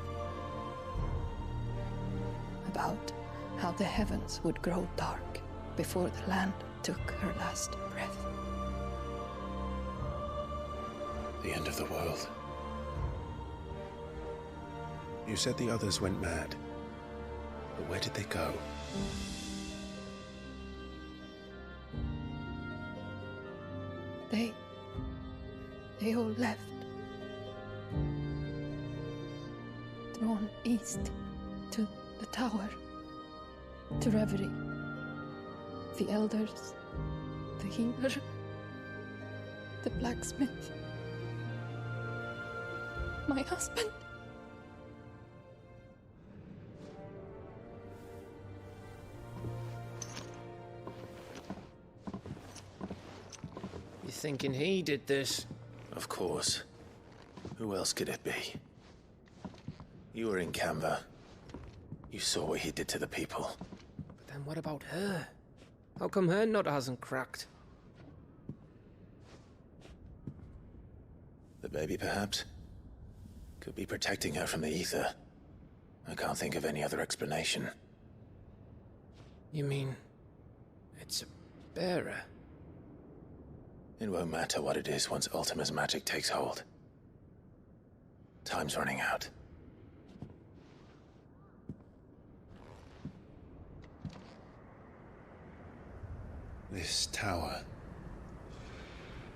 About how the heavens would grow dark before the land took her last breath. The end of the world. You said the others went mad. But where did they go? They all left. Drawn east to the tower, to reverie. The elders, the healer, the blacksmith, my husband. You thinking he did this? Of course. Who else could it be? You were in Canva. You saw what he did to the people. But then what about her? How come her nut hasn't cracked? The baby, perhaps? Could be protecting her from the ether. I can't think of any other explanation. You mean... it's a bearer? It won't matter what it is once Ultima's magic takes hold. Time's running out. This tower.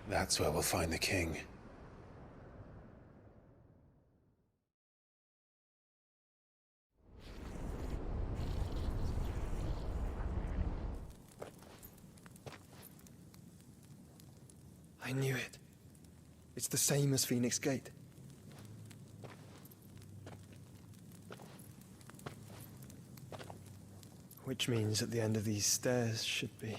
That's where we'll find the king. I knew it. It's the same as Phoenix Gate. Which means at the end of these stairs should be...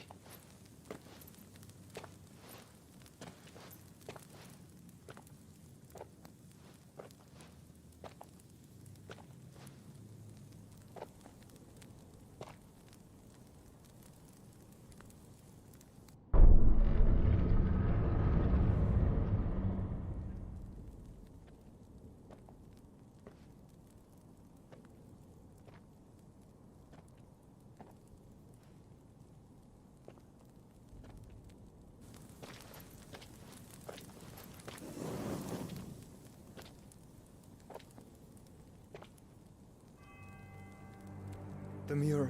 The mural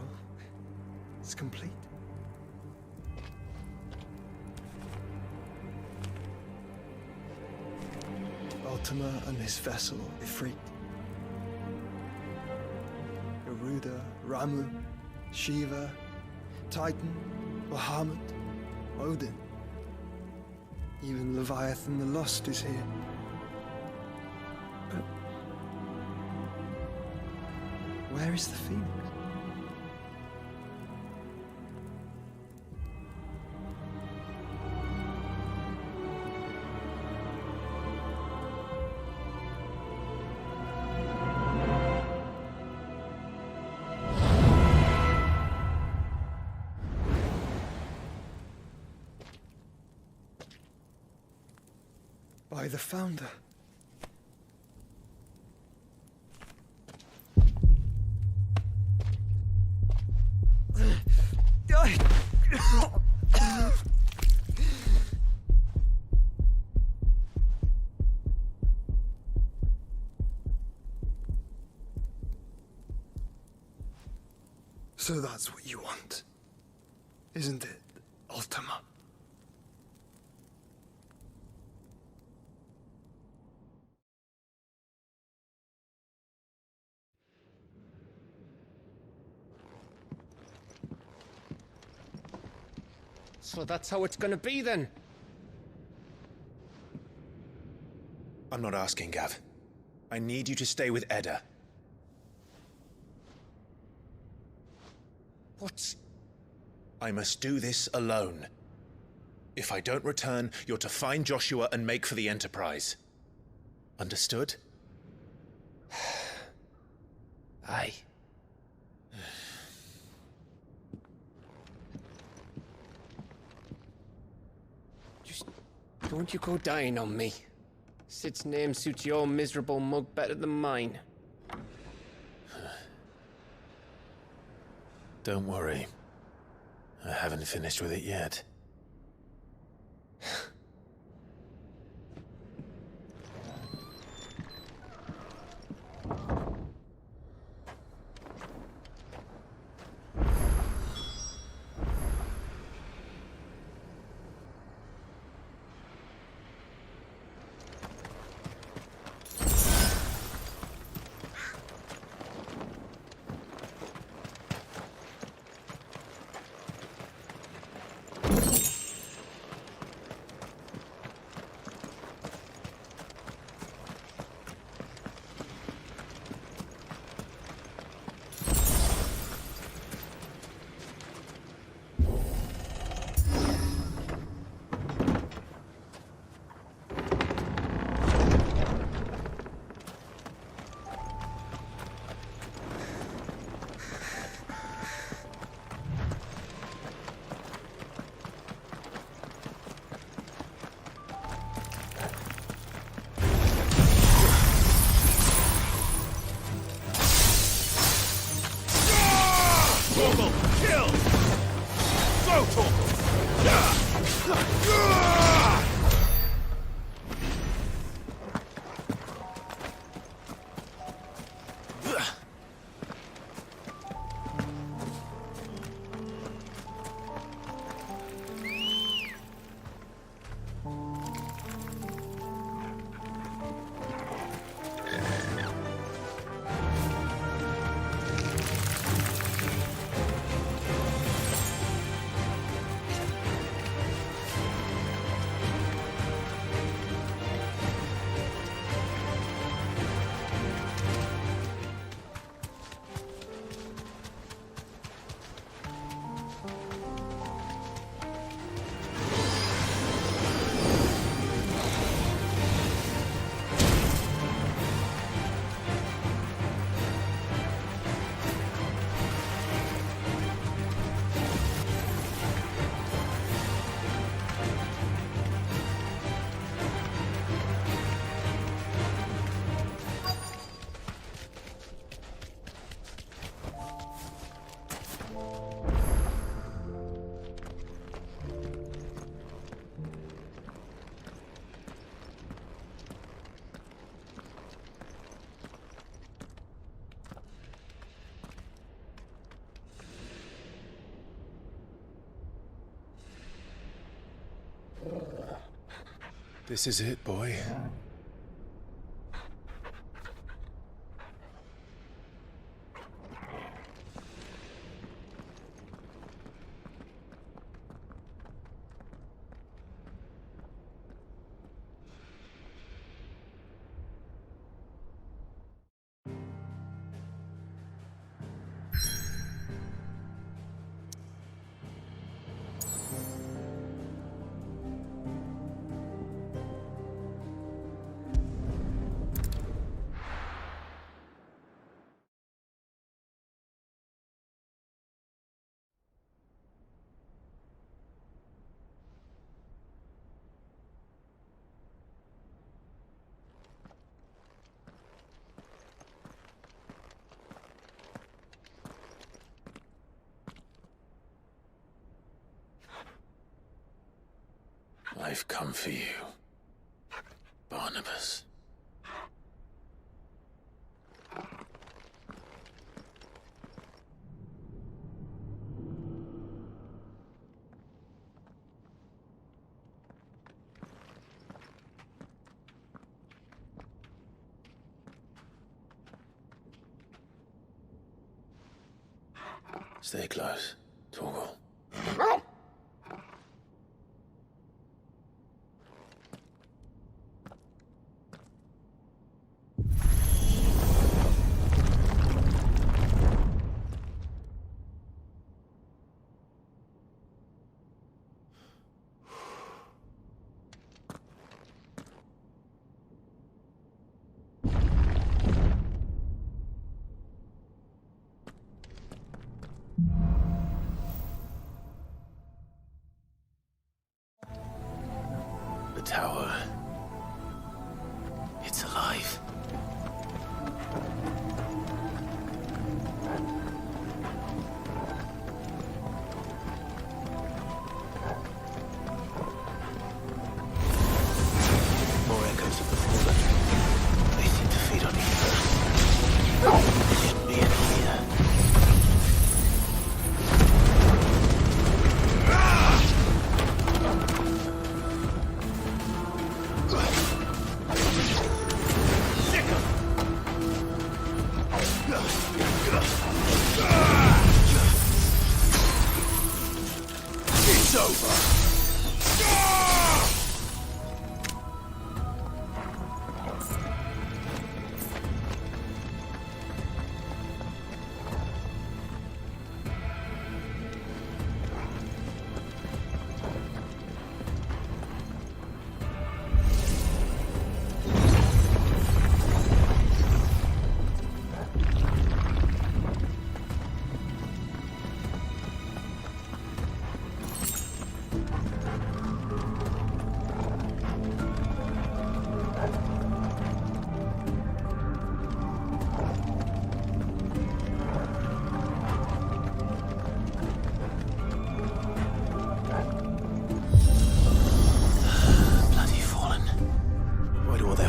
is complete. Ultima and his vessel, Ifrit. Garuda, Ramu, Shiva, Titan, Bahamut, Odin. Even Leviathan the Lost is here. But where is the Phoenix? By the Founder. So that's what you want, isn't it, Ultima? So that's how it's gonna be then? I'm not asking, Gav. I need you to stay with Edda. What? I must do this alone. If I don't return, you're to find Joshua and make for the Enterprise. Understood? Aye. Just don't you go dying on me. Sid's name suits your miserable mug better than mine. Don't worry. I haven't finished with it yet. This is it, boy. I've come for you, Barnabas. Stay close, Torgal. The tower. It's alive. More echoes of the fallen. They seem to feed on each other. There shouldn't be any here. It's over.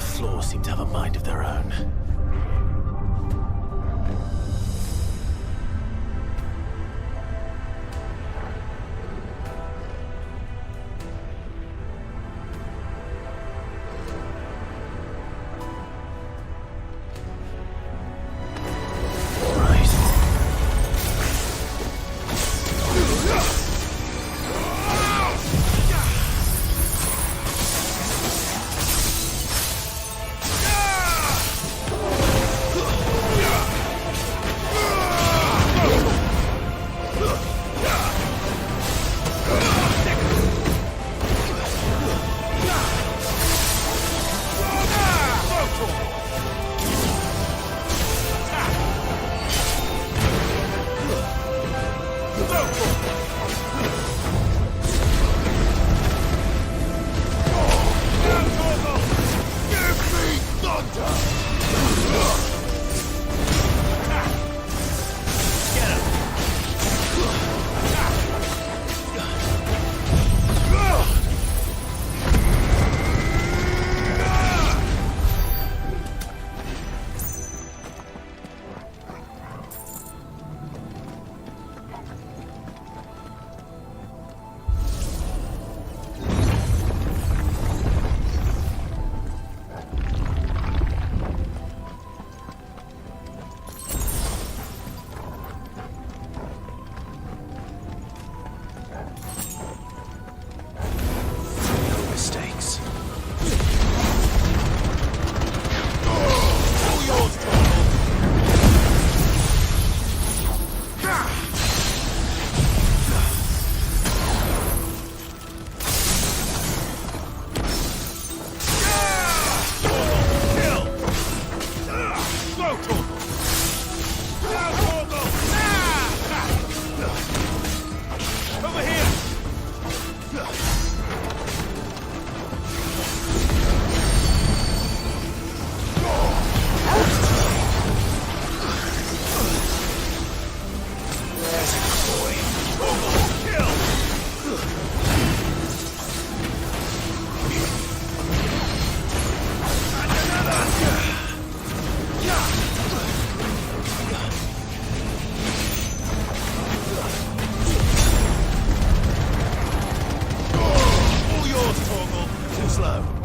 Flaws seem to have a mind of their own. blow.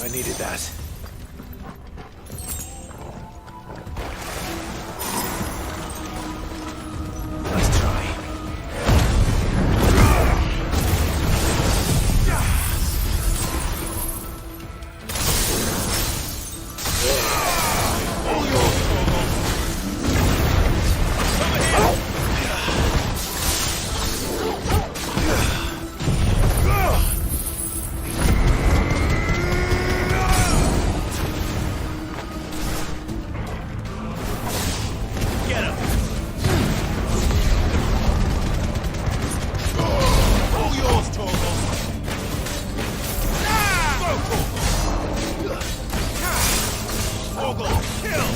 I needed that. Nice try. All yours, Torgal. Over here.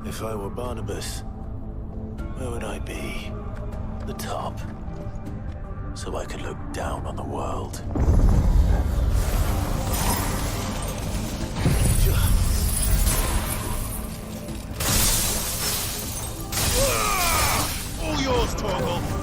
If I were Barnabas, where would I be? The top. so I could look down on the world. All yours, Torgal!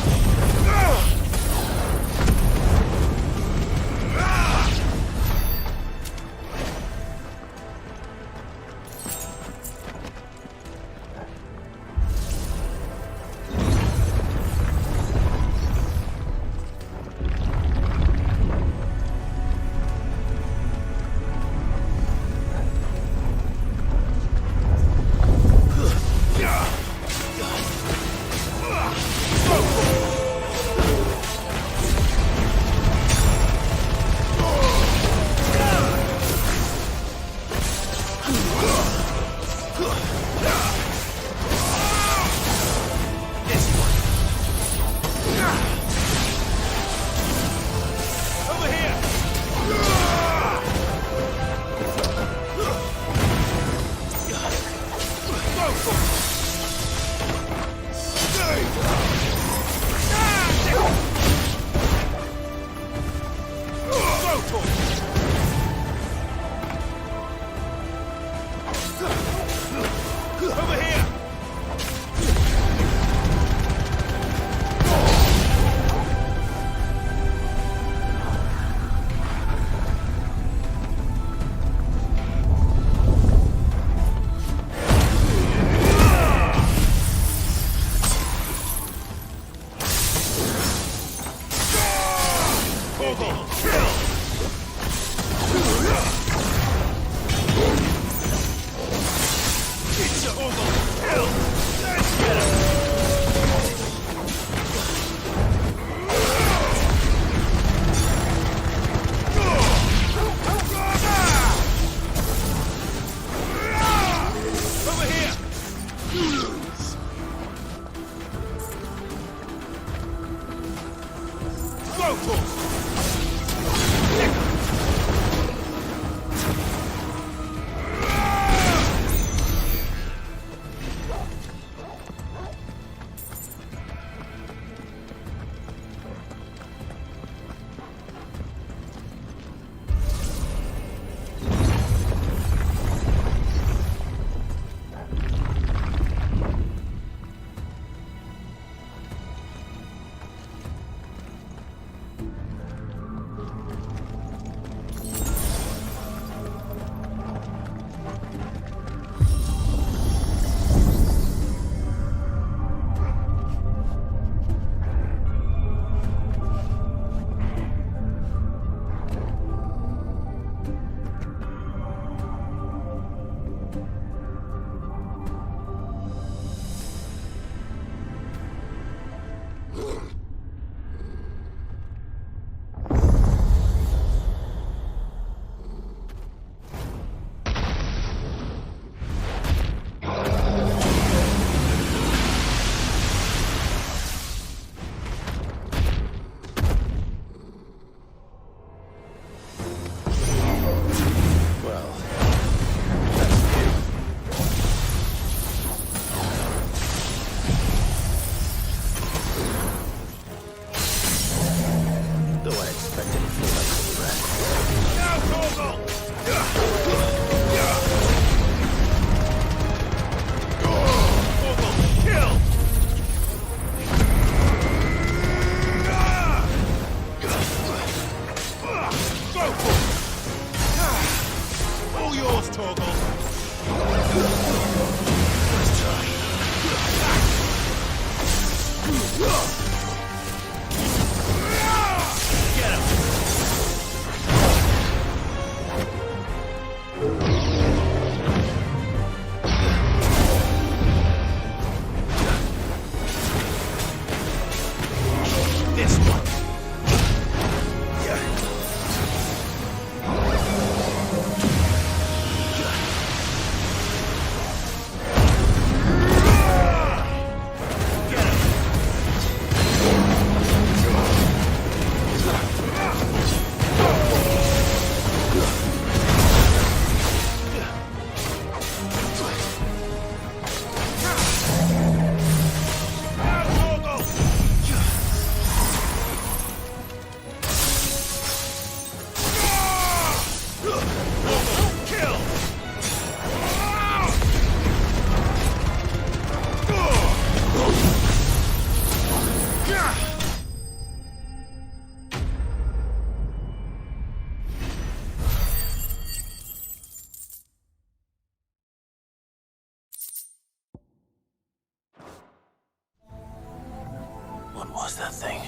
was that thing?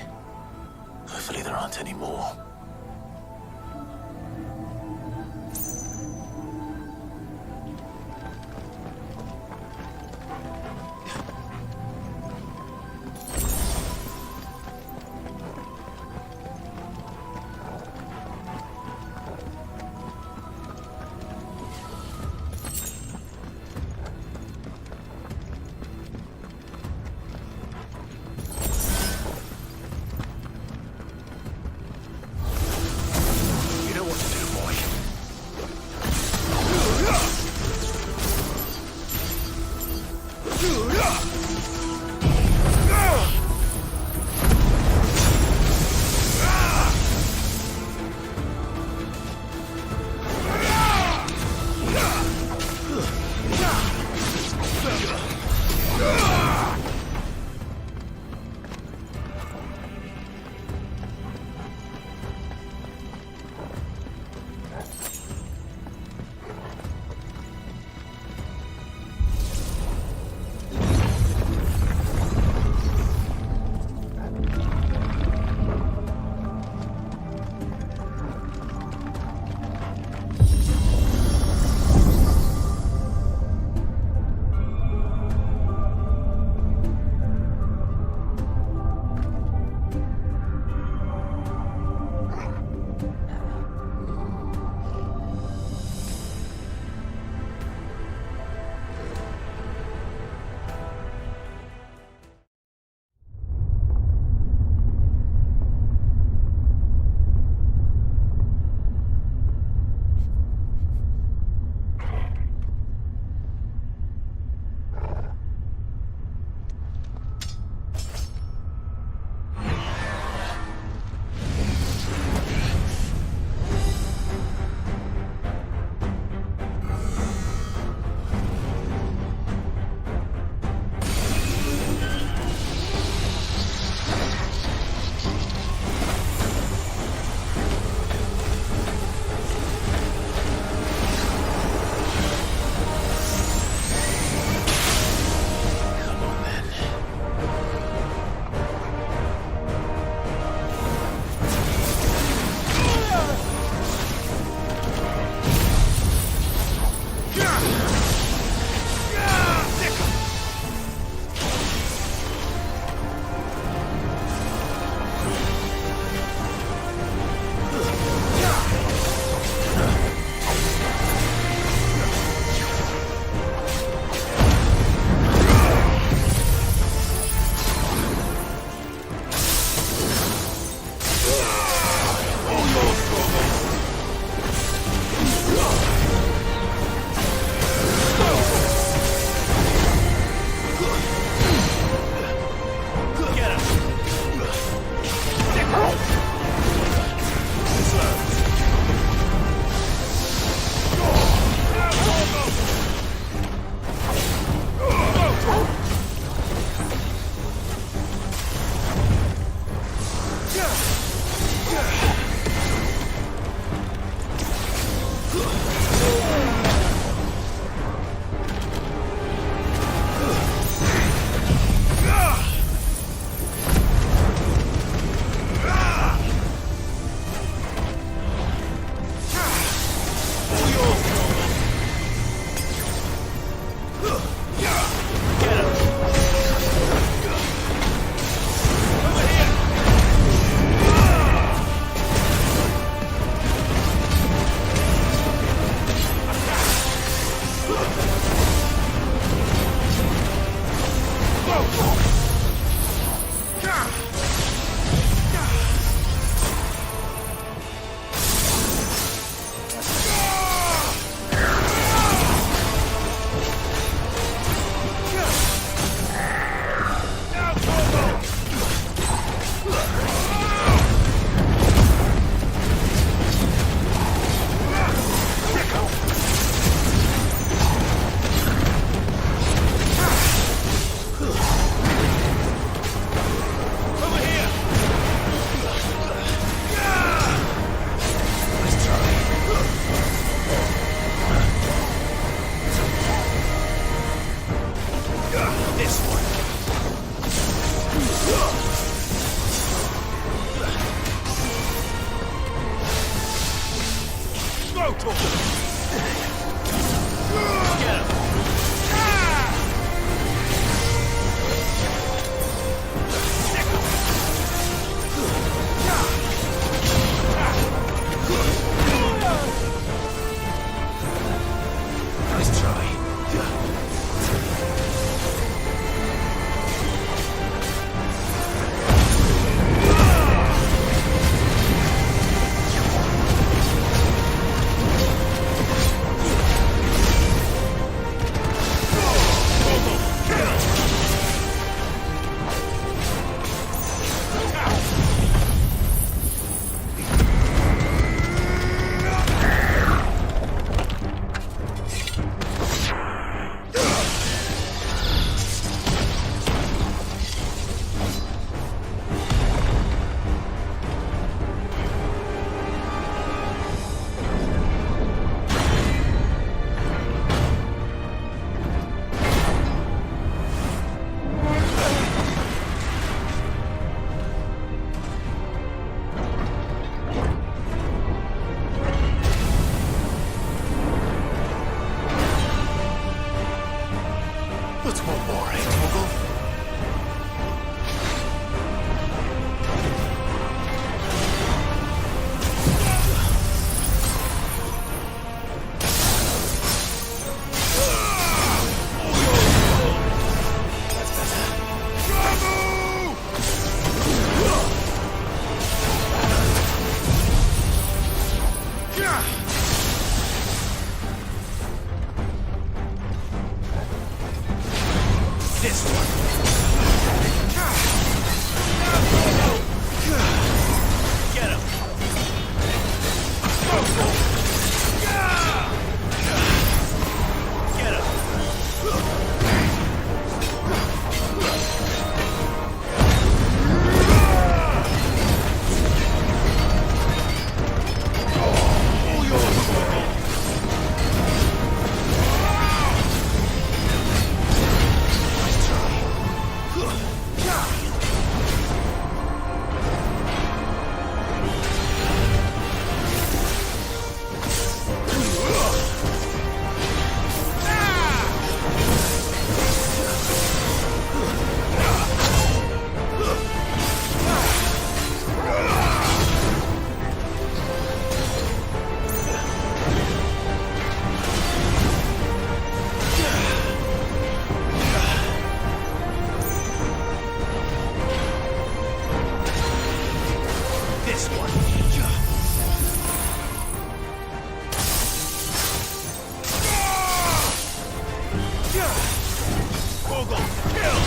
Hopefully there aren't any more. What's one more, eh, Torgal? This one. Get him. Get him. This one. Torgal, kill!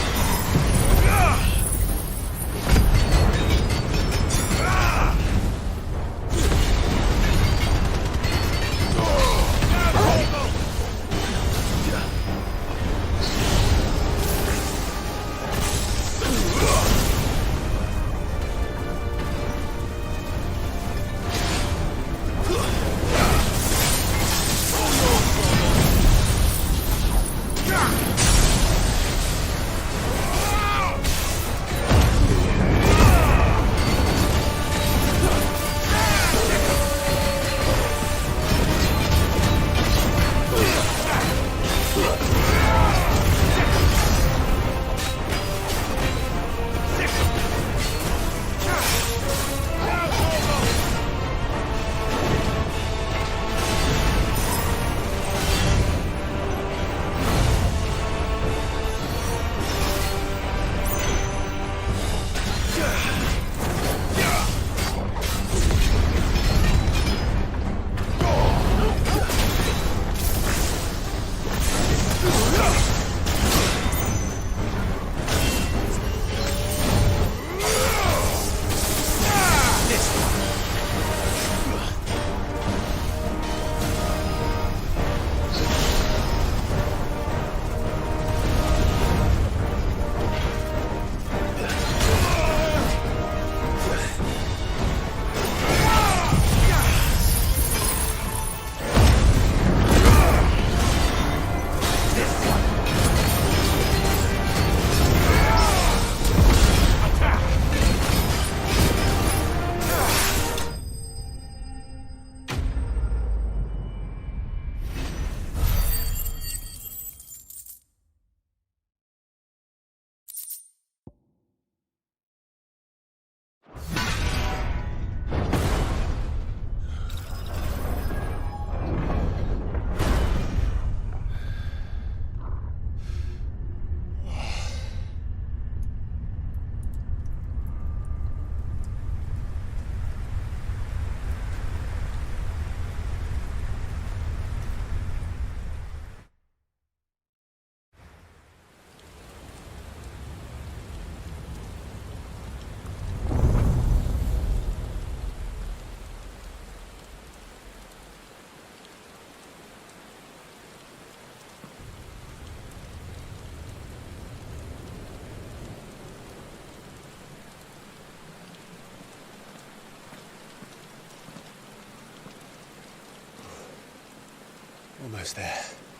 was there.